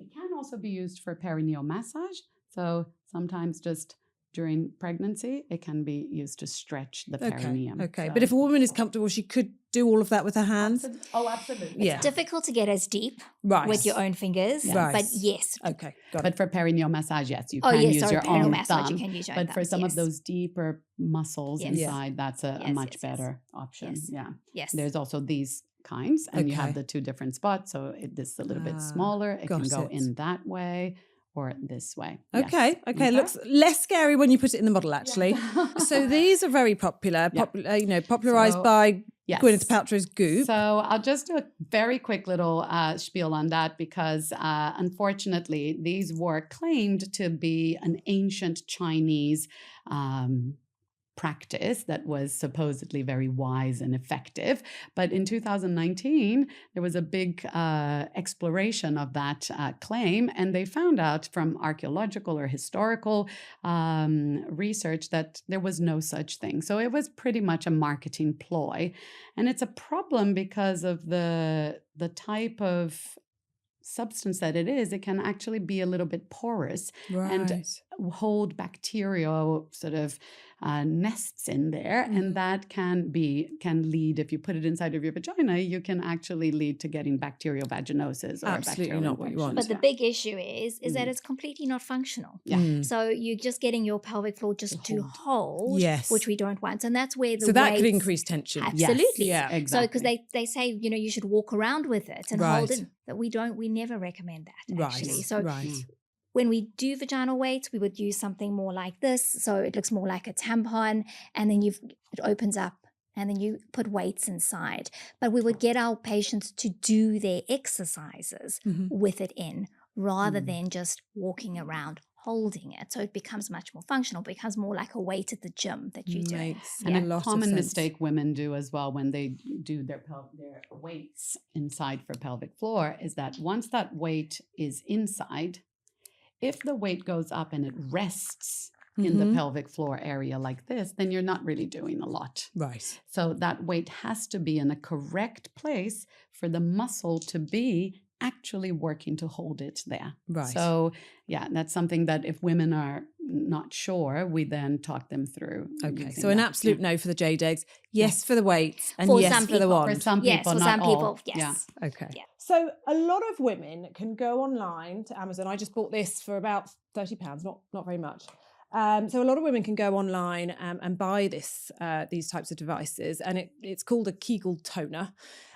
it can also be used for perineal massage. So sometimes just during pregnancy, it can be used to stretch the perineum. Okay, So, but if a woman is comfortable, she could do all of that with her hands? Oh, absolutely. Yeah. It's difficult to get as deep Right. with your own fingers, Right. but yes. Okay, got it. But for perineal massage, yes, you can use your perineal own massage, thumb. you can use your own But for thumbs, some of yes. those deeper muscles inside, that's a much better option. Yes. Yeah. Yes. There's also these kinds, and you have Okay. the two different spots. So this is a little bit smaller. It can go in that way or this way. Okay, Yes. okay. Looks less scary when you put it in the model, actually. Yeah. So these are very popular, popularized by Gwyneth Paltrow's Goop. So I'll just do a very quick little spiel on that because unfortunately, these were claimed to be an ancient Chinese practice that was supposedly very wise and effective. But in 2019, there was a big exploration of that claim, and they found out from archaeological or historical research that there was no such thing. So it was pretty much a marketing ploy. And it's a problem because of the type of substance that it is. It can actually be a little bit porous and hold bacterial sort of nests in there, and that can lead, if you put it inside of your vagina, you can actually lead to getting bacterial vaginosis or absolutely bacterial not what you want. But the big issue is that it's completely not functional. So you're just getting your pelvic floor just to hold, which we don't want, and that's where the that could increase tension. Absolutely, yeah, So exactly. because they say you should walk around with it and hold it, but we never recommend that actually. So when we do vaginal weights, we would use something more like this. So it looks more like a tampon, and then it opens up, and then you put weights inside. But we would get our patients to do their exercises with it in, rather than just walking around holding it. So it becomes much more functional, becomes more like a weight at the gym that you do. And a common mistake women do as well when they do their weights inside for pelvic floor is that once that weight is inside, if the weight goes up and it rests in the pelvic floor area like this, then you're not really doing a lot. Right. So that weight has to be in a correct place for the muscle to be actually working to hold it there. Right. So that's something that if women are not sure, we then talk them through. Okay. So an absolute no for the jade eggs, yes for the weights, and yes for the wand. For some people, for not some all. people, yes. Yeah. Okay. Yeah. So a lot of women can go online to Amazon. I just bought this for about £30, not very much. So a lot of women can go online and buy these types of devices, and it's called a Kegel toner.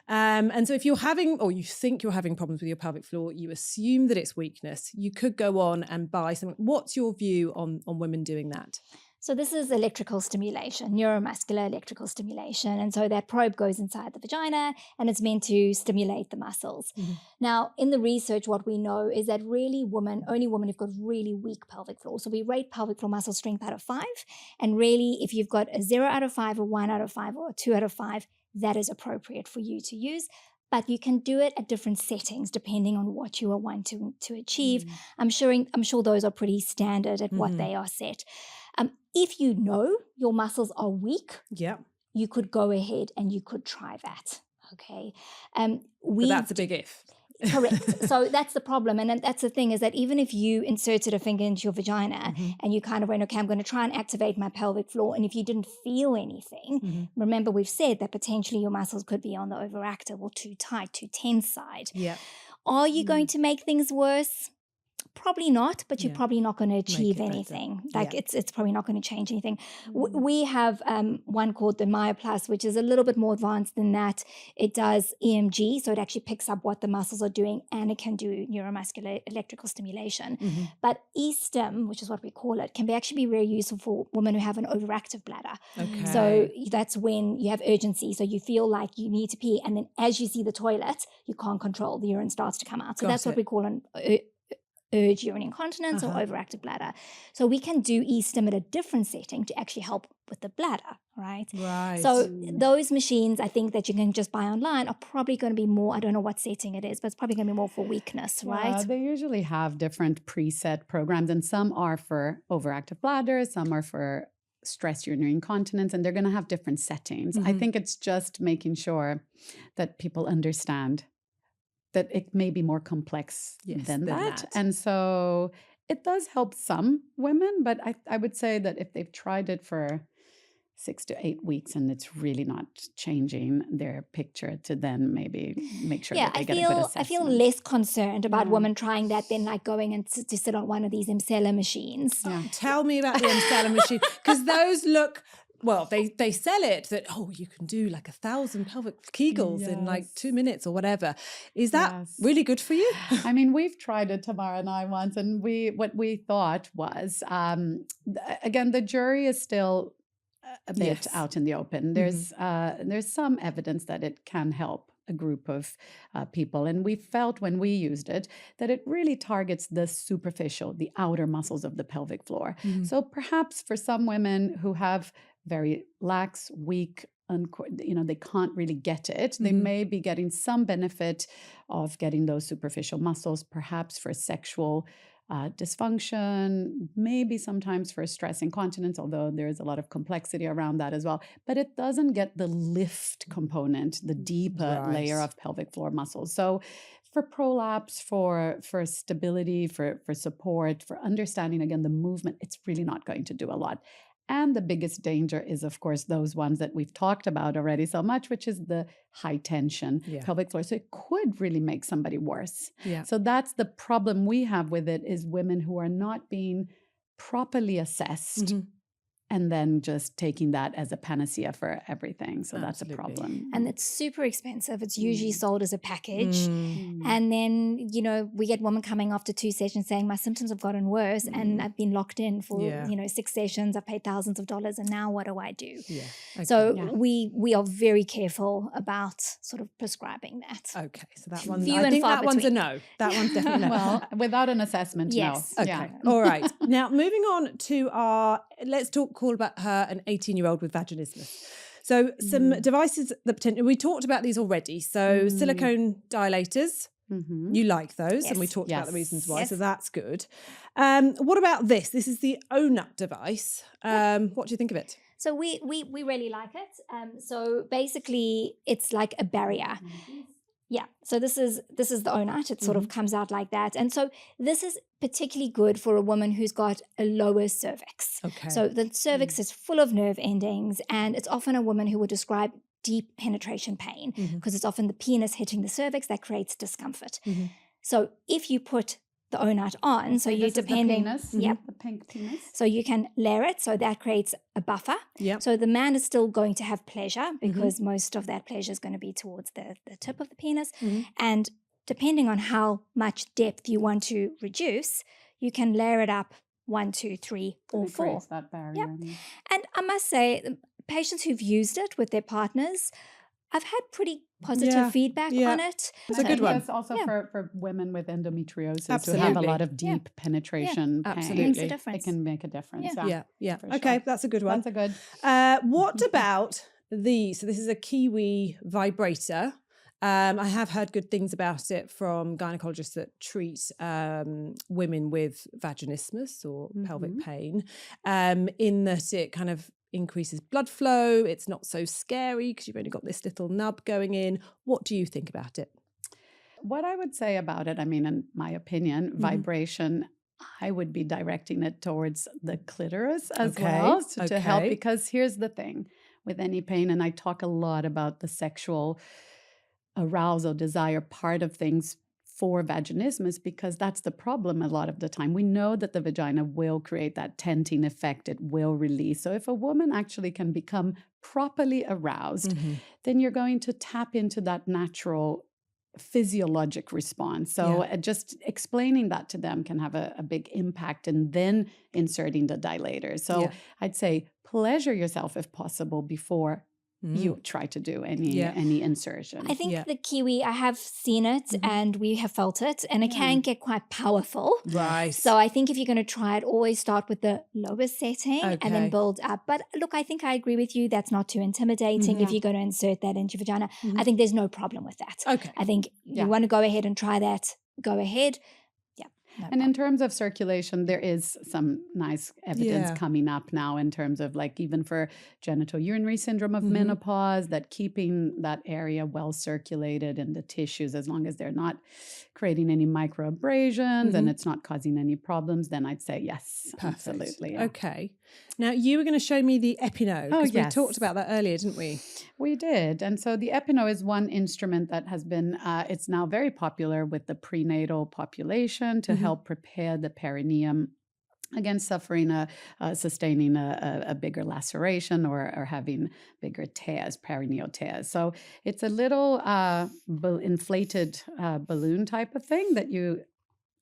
And so if you're having, or you think you're having problems with your pelvic floor, you assume that it's weakness, you could go on and buy something. What's your view on women doing that? So this is electrical stimulation, neuromuscular electrical stimulation. And so that probe goes inside the vagina and it's meant to stimulate the muscles. Now, in the research, what we know is that only women who've got really weak pelvic floor. So we rate pelvic floor muscle strength out of 5. And really, if you've got a 0 out of 5, a 1 out of 5, or a 2 out of 5, that is appropriate for you to use. But you can do it at different settings depending on what you are wanting to achieve. I'm sure those are pretty standard at what they are set. If you know your muscles are weak, you could go ahead and you could try that. Okay, but that's a big if. Correct. So that's the problem. And that's the thing, is that even if you inserted a finger into your vagina and you kind of went, okay, I'm going to try and activate my pelvic floor. And if you didn't feel anything, remember we've said that potentially your muscles could be on the overactive or too tight, too tense side. Yeah. Are you going to make things worse? Probably not, but you're Yeah. probably not going to achieve it better. anything. Like Yeah. it's probably not going to change anything. We have one called the MyoPlus, which is a little bit more advanced than that. It does EMG, so it actually picks up what the muscles are doing, and it can do neuromuscular electrical stimulation. But e-stim, which is what we call it, can actually be very useful for women who have an overactive bladder. Okay. So that's when you have urgency. So you feel like you need to pee, and then as you see the toilet, you can't control, the urine starts to come out. So that's what we call an urge urine incontinence or overactive bladder. So we can do e-stim at a different setting to actually help with the bladder, right? Right. So those machines, I think, that you can just buy online are probably going to be more, I don't know what setting it is, but it's probably going to be more for weakness, right? They usually have different preset programs, and some are for overactive bladder, some are for stress urinary incontinence, and they're going to have different settings. I think it's just making sure that people understand that it may be more complex than that. And so it does help some women, but I would say that if they've tried it for 6 to 8 weeks and it's really not changing their picture, to then maybe make sure that they get a good assessment. I feel less concerned about women trying that than like going and to sit on one of these Emsella machines. Yeah. Tell me about the Emsella machine, because those look... Well, they sell it that, you can do like 1,000 pelvic Kegels in like 2 minutes or whatever. Is that really good for you? I mean, we've tried it, Tamara and I, once, and what we thought was, again, the jury is still a bit out in the open. There's some evidence that it can help a group of people. And we felt when we used it that it really targets the superficial, the outer muscles of the pelvic floor. So perhaps for some women who have very lax, weak, they can't really get it. They may be getting some benefit of getting those superficial muscles, perhaps for sexual dysfunction, maybe sometimes for stress incontinence, although there's a lot of complexity around that as well. But it doesn't get the lift component, the deeper layer of pelvic floor muscles. So for prolapse, for stability, for support, for understanding, again, the movement, it's really not going to do a lot. And the biggest danger is, of course, those ones that we've talked about already so much, which is the high tension pelvic floor. So it could really make somebody worse. Yeah. So that's the problem we have with it, is women who are not being properly assessed and then just taking that as a panacea for everything. So that's a problem. And it's super expensive. It's usually sold as a package. And then, we get women coming after 2 sessions saying, my symptoms have gotten worse and I've been locked in for, 6 sessions. I've paid thousands of dollars and now what do I do? Yeah. Okay. So we are very careful about sort of prescribing that. Okay. So that one, I think that one's a no. That one's definitely no. Well, without an assessment, no. Okay. Yeah. All right. Now, moving on to let's talk about her, an 18-year-old with vaginismus. So some devices that potentially, we talked about these already. So silicone dilators, you like those, and we talked about the reasons why, so that's good. What about this? This is the ONUT device. What do you think of it? So we really like it. So basically, it's like a barrier. Yeah, so this is the ONUT. It sort of comes out like that. And so this is particularly good for a woman who's got a lower cervix. Okay. So the cervix is full of nerve endings, and it's often a woman who would describe deep penetration pain because it's often the penis hitting the cervix that creates discomfort. So if you put the ONUT on, so you're depending, the pink penis. So you can layer it, so that creates a buffer. Yep. So the man is still going to have pleasure because most of that pleasure is going to be towards the tip of the penis. And depending on how much depth you want to reduce, you can layer it up 1, 2, 3, or 4. Creates that barrier. Yep. And I must say, patients who've used it with their partners, I've had pretty positive feedback on it. It's a good one. Yes, also for women with endometriosis who have a lot of deep penetration pain. Absolutely. It can make a difference. Yeah. Okay, that's a good one. That's a good. What about these? So this is a Kiwi vibrator. I have heard good things about it from gynecologists that treat women with vaginismus or pelvic pain, in that it kind of increases blood flow. It's not so scary because you've only got this little nub going in. What do you think about it? what I would say about it, I mean, in my opinion, vibration, I would be directing it towards the clitoris as well to help, because here's the thing with any pain, and I talk a lot about the sexual arousal, desire part of things for vaginismus, because that's the problem a lot of the time. We know that the vagina will create that tenting effect, it will release. So if a woman actually can become properly aroused, then you're going to tap into that natural physiologic response. So just explaining that to them can have a big impact, and then inserting the dilator. So I'd say pleasure yourself if possible before you try to do any insertion. I think the Kiwi, I have seen it and we have felt it, and it can get quite powerful. Right. So I think if you're going to try it, always start with the lowest setting and then build up. But look, I think I agree with you. That's not too intimidating. If you're going to insert that into your vagina, I think there's no problem with that. Okay. I think you want to go ahead and try that, go ahead. No and in terms of circulation, there is some nice evidence coming up now in terms of like even for genital urinary syndrome of menopause, that keeping that area well circulated in the tissues, as long as they're not creating any microabrasions and it's not causing any problems, then I'd say yes, absolutely. Yeah. Okay. Now, you were going to show me the Epino, because we talked about that earlier, didn't we? We did. And so the Epino is one instrument that has been, it's now very popular with the prenatal population to help prepare the perineum against suffering sustaining a bigger laceration or having bigger tears, perineal tears. So it's a little inflated balloon type of thing that you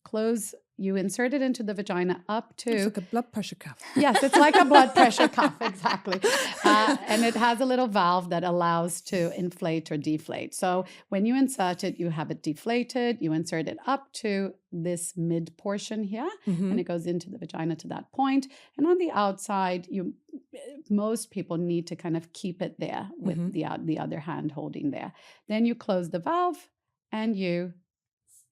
close. You insert it into the vagina up to... It's like a blood pressure cuff. Yes, it's like a blood pressure cuff, exactly. And it has a little valve that allows to inflate or deflate. So when you insert it, you have it deflated, you insert it up to this mid portion here, and it goes into the vagina to that point. And on the outside, most people need to kind of keep it there with the other hand holding there. Then you close the valve and you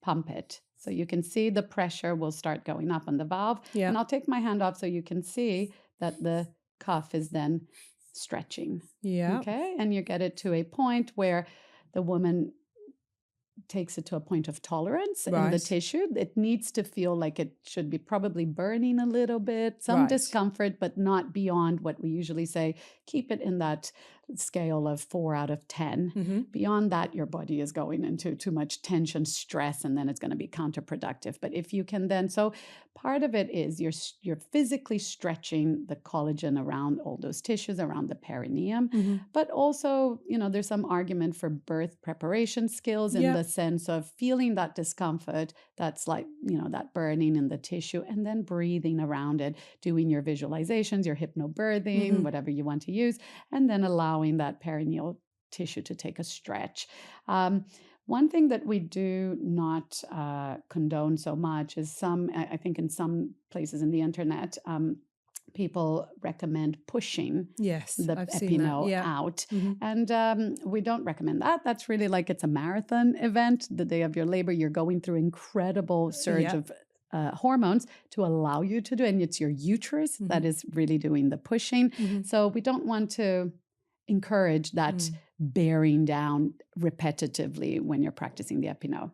pump it. So you can see the pressure will start going up on the valve. Yeah. And I'll take my hand off so you can see that the cuff is then stretching. Yeah. Okay. And you get it to a point where the woman takes it to a point of tolerance in the tissue. It needs to feel like it should be probably burning a little bit, some discomfort, but not beyond what we usually say. Keep it in that scale of 4 out of 10. Beyond that, your body is going into too much tension, stress, and then it's going to be counterproductive. But if you can then, so part of it is you're physically stretching the collagen around all those tissues, around the perineum. But also, there's some argument for birth preparation skills in the sense of feeling that discomfort, that's like, that burning in the tissue, and then breathing around it, doing your visualizations, your hypnobirthing, whatever you want to use, and then allowing that perineal tissue to take a stretch. One thing that we do not condone so much is I think in some places in the internet, people recommend pushing the Epino out. And we don't recommend that. That's really like it's a marathon event. The day of your labor, you're going through incredible surge of hormones to allow you to do it. And it's your uterus that is really doing the pushing. So we don't want to encourage that bearing down repetitively when you're practicing the Epino.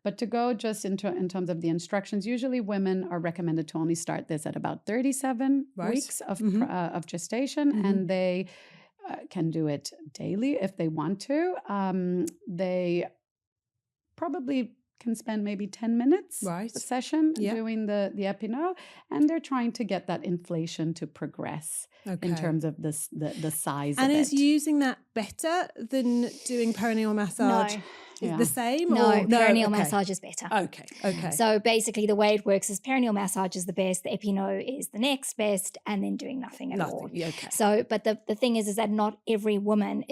But to go just in terms of the instructions, usually women are recommended to only start this at about 37 weeks of gestation, and they can do it daily if they want to. They probably can spend maybe 10 minutes a session doing the Epino, and they're trying to get that inflation to progress in terms of the size and of it. is using that better than doing perineal massage? No. Is the same? No, or? perineal massage is better. Okay. So basically the way it works is perineal massage is the best, the Epino is the next best, and then doing nothing at all. Okay. So, but the thing is that not every woman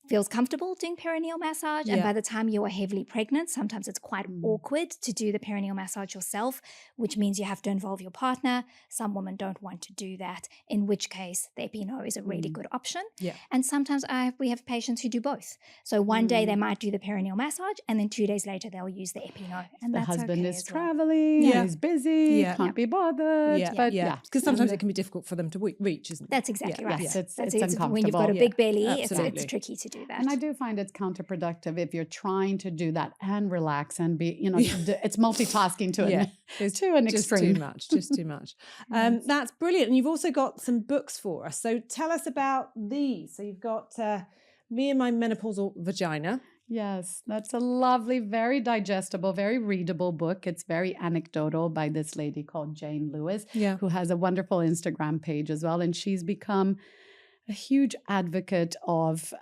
feels comfortable doing perineal massage. And by the time you are heavily pregnant, sometimes it's quite awkward to do the perineal massage yourself, which means you have to involve your partner. Some women don't want to do that, in which case the Epino is a really good option. Yeah. And sometimes we have patients who do both. So one day they might do the perineal massage, and then 2 days later they'll use the Epino. And the that's husband okay is traveling, he's busy, can't be bothered. Because sometimes it can be difficult for them to reach, isn't it? That's exactly right. Yes, it's when uncomfortable. you've got a big belly, it's tricky to do. do that. And I do find it's counterproductive if you're trying to do that and relax and be, it's multitasking to an just extreme. Just too much. That's brilliant. And you've also got some books for us. So tell us about these. So you've got Me and My Menopausal Vagina. Yes, that's a lovely, very digestible, very readable book. It's very anecdotal by this lady called Jane Lewis, who has a wonderful Instagram page as well. And she's become a huge advocate of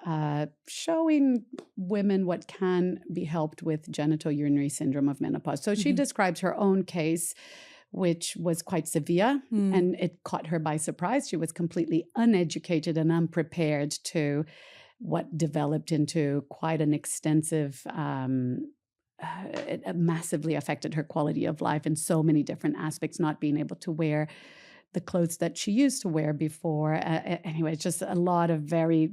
showing women what can be helped with genitourinary syndrome of menopause. So she describes her own case, which was quite severe, and it caught her by surprise. She was completely uneducated and unprepared to what developed into quite an extensive, it massively affected her quality of life in so many different aspects, not being able to wear the clothes that she used to wear before. Anyway, just a lot of very,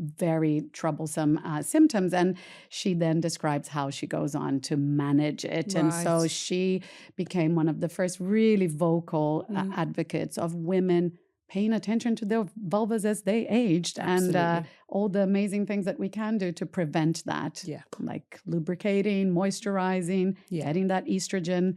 very troublesome symptoms. And she then describes how she goes on to manage it. And so she became one of the first really vocal advocates of women paying attention to their vulvas as they aged. Absolutely. And all the amazing things that we can do to prevent that, like lubricating, moisturizing, getting that estrogen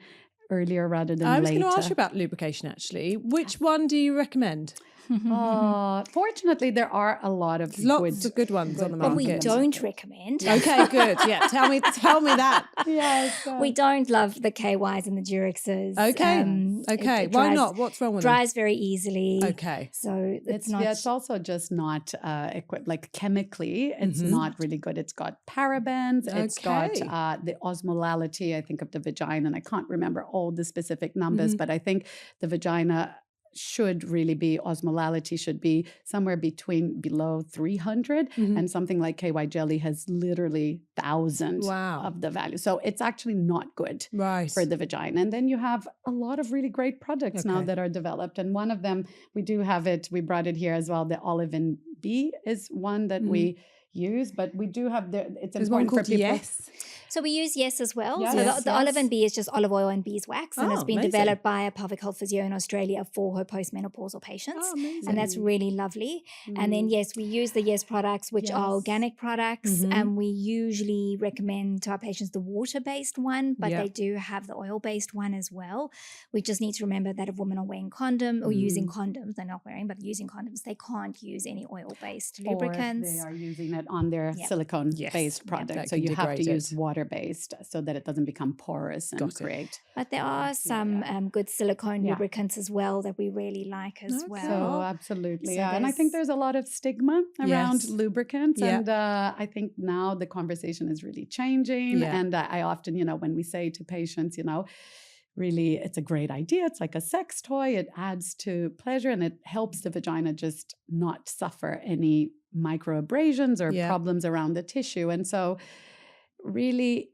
earlier rather than later. I was going to ask you about lubrication, actually. Which one do you recommend? Fortunately, there are a lot of lots of good ones on the market. But we don't recommend. Okay, good. Yeah, tell me that. Yes, we don't love the KYs and the Durexes. Okay. It Why not? What's wrong with them? Dries very easily. Okay. So it's not. Yeah, it's also just not equipped. Like chemically, it's not really good. It's got parabens. It's got the osmolality, I think, of the vagina. And I can't remember all the specific numbers, but I think the vagina should really be, osmolality should be somewhere below 300, and something like KY jelly has literally thousands of the value. So it's actually not good for the vagina. And then you have a lot of really great products now that are developed. And one of them, we brought it here as well. The Olive and Bee is one that we use, but we do have it's important for people. Yes. So we use Yes as well. Yes, so the Olive and Bee is just olive oil and beeswax, and it's been developed by a pelvic health physio in Australia for her postmenopausal patients. And that's really lovely. And then yes, we use the Yes products, which are organic products, and we usually recommend to our patients the water-based one, but they do have the oil-based one as well. We just need to remember that if women are wearing condom or using condoms, they're not wearing, but using condoms, they can't use any oil-based lubricants. Or they are using it on their silicone-based product. So you have to use water-based so that it doesn't become porous and create. But there are some good silicone lubricants as well that we really like as well. So absolutely, and I think there's a lot of stigma around lubricants, and I think now the conversation is really changing. And I often, when we say to patients, really, it's a great idea. It's like a sex toy. It adds to pleasure and it helps the vagina just not suffer any microabrasions or problems around the tissue. And so really,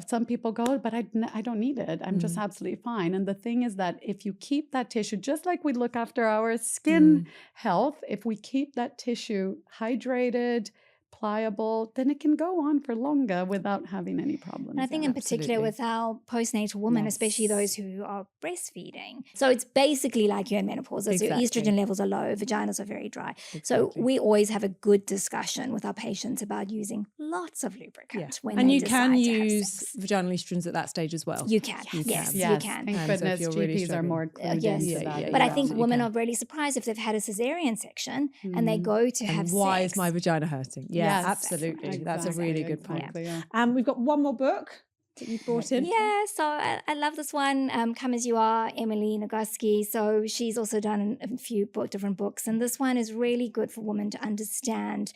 some people go, but I don't need it. I'm just absolutely fine. And the thing is that if you keep that tissue, just like we look after our skin health, if we keep that tissue hydrated, pliable, then it can go on for longer without having any problems. And I think in particular with our postnatal women, especially those who are breastfeeding. So it's basically like you're in menopause. So estrogen levels are low, vaginas are very dry. So we always have a good discussion with our patients about using lots of lubricant when and they you decide can to use have sex. vaginal estrogens at that stage as well. You can. Yes, you can. Thank goodness GPs are more clued into that. But I think women are really surprised if they've had a cesarean section and they go to have sex. Why is my vagina hurting? Yes, absolutely. Exactly. That's a really good point. Exactly, We've got one more book that you brought in. Yeah, so I love this one, Come As You Are, Emily Nagoski. So she's also done a few different books, and this one is really good for women to understand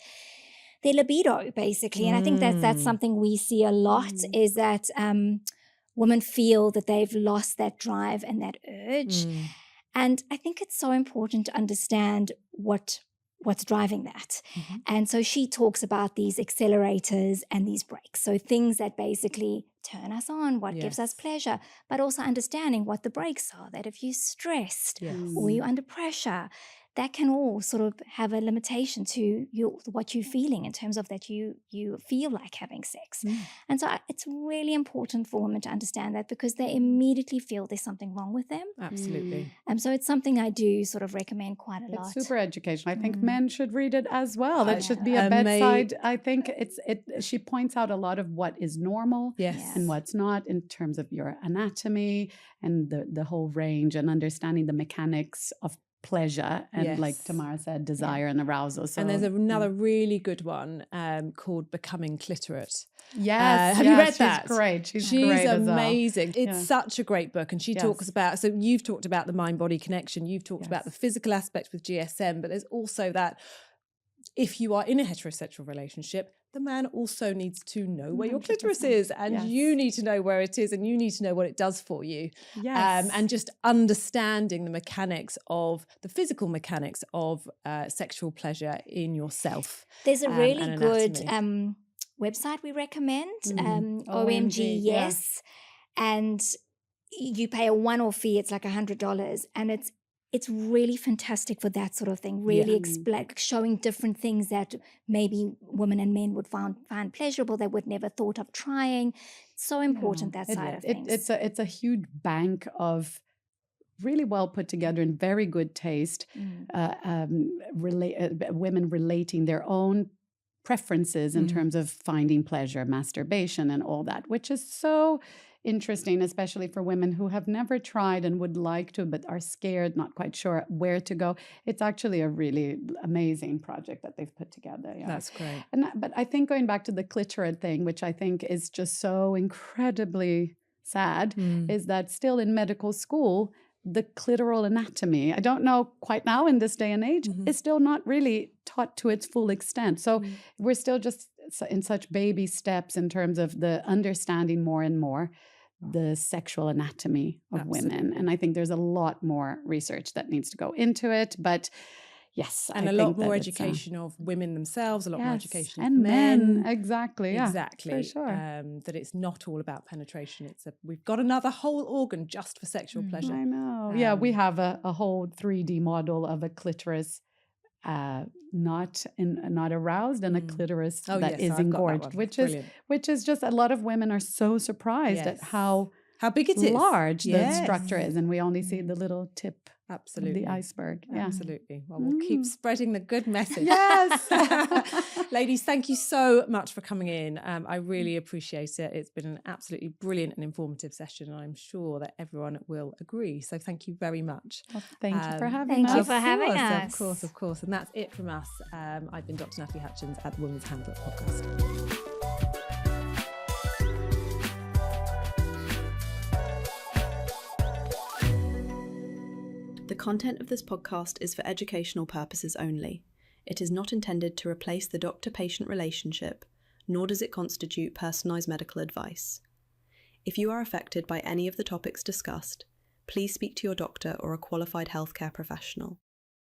their libido, basically. And I think that's something we see a lot is that women feel that they've lost that drive and that urge. And I think it's so important to understand what's driving that. And so she talks about these accelerators and these brakes. So things that basically turn us on, what gives us pleasure, but also understanding what the brakes are, that if you're stressed or you're under pressure, that can all sort of have a limitation to what you're feeling in terms of that you feel like having sex. And so it's really important for women to understand that, because they immediately feel there's something wrong with them. Absolutely. So it's something I do sort of recommend quite a lot. It's super educational. I think men should read it as well. That should be a bedside. I think she points out a lot of what is normal and what's not in terms of your anatomy and the whole range, and understanding the mechanics of pleasure and, like Tamara said, desire and arousal. So, and there's another really good one called Becoming Clitorate. Yes. Have you read that? She's great. She's amazing. Well. It's such a great book. And she talks about, so you've talked about the mind-body connection, you've talked about the physical aspect with GSM, but there's also that if you are in a heterosexual relationship, the man also needs to know where your clitoris is, and you need to know where it is, and you need to know what it does for you. And just understanding the mechanics of the physical mechanics of sexual pleasure in yourself. There's a really good website we recommend, OMG Yes, and you pay a one-off fee. It's like $100, and it's really fantastic for that sort of thing, really showing different things that maybe women and men would find pleasurable, they would never thought of trying. So important, that side of things. It's a huge bank of really well put together and very good taste, women relating their own preferences in terms of finding pleasure, masturbation and all that, which is so interesting, especially for women who have never tried and would like to, but are scared, not quite sure where to go. It's actually a really amazing project that they've put together. Yeah. That's great. But I think going back to the clitorid thing, which I think is just so incredibly sad, is that still in medical school, the clitoral anatomy, I don't know quite now in this day and age, is still not really taught to its full extent. So we're still just in such baby steps in terms of the understanding more and more the sexual anatomy of women. And I think there's a lot more research that needs to go into it. But yes, and a lot more education of women themselves, a lot more education and of men. Exactly. For sure. That it's not all about penetration. We've got another whole organ just for sexual pleasure. I know. We have a whole 3D model of a clitoris not aroused, and a clitoris that is engorged, which is just, a lot of women are so surprised at how big it is, large the structure is, and we only see the little tip. Absolutely. Of the iceberg. Yeah. Absolutely. Well, we'll keep spreading the good message. Yes. Ladies, thank you so much for coming in. I really appreciate it. It's been an absolutely brilliant and informative session, and I'm sure that everyone will agree. So thank you very much. Well, thank you for having us. Thank you for having us. Of course. And that's it from us. I've been Dr. Natalie Hutchins at the Women's Handbook Podcast. The content of this podcast is for educational purposes only. It is not intended to replace the doctor-patient relationship, nor does it constitute personalised medical advice. If you are affected by any of the topics discussed, please speak to your doctor or a qualified healthcare professional.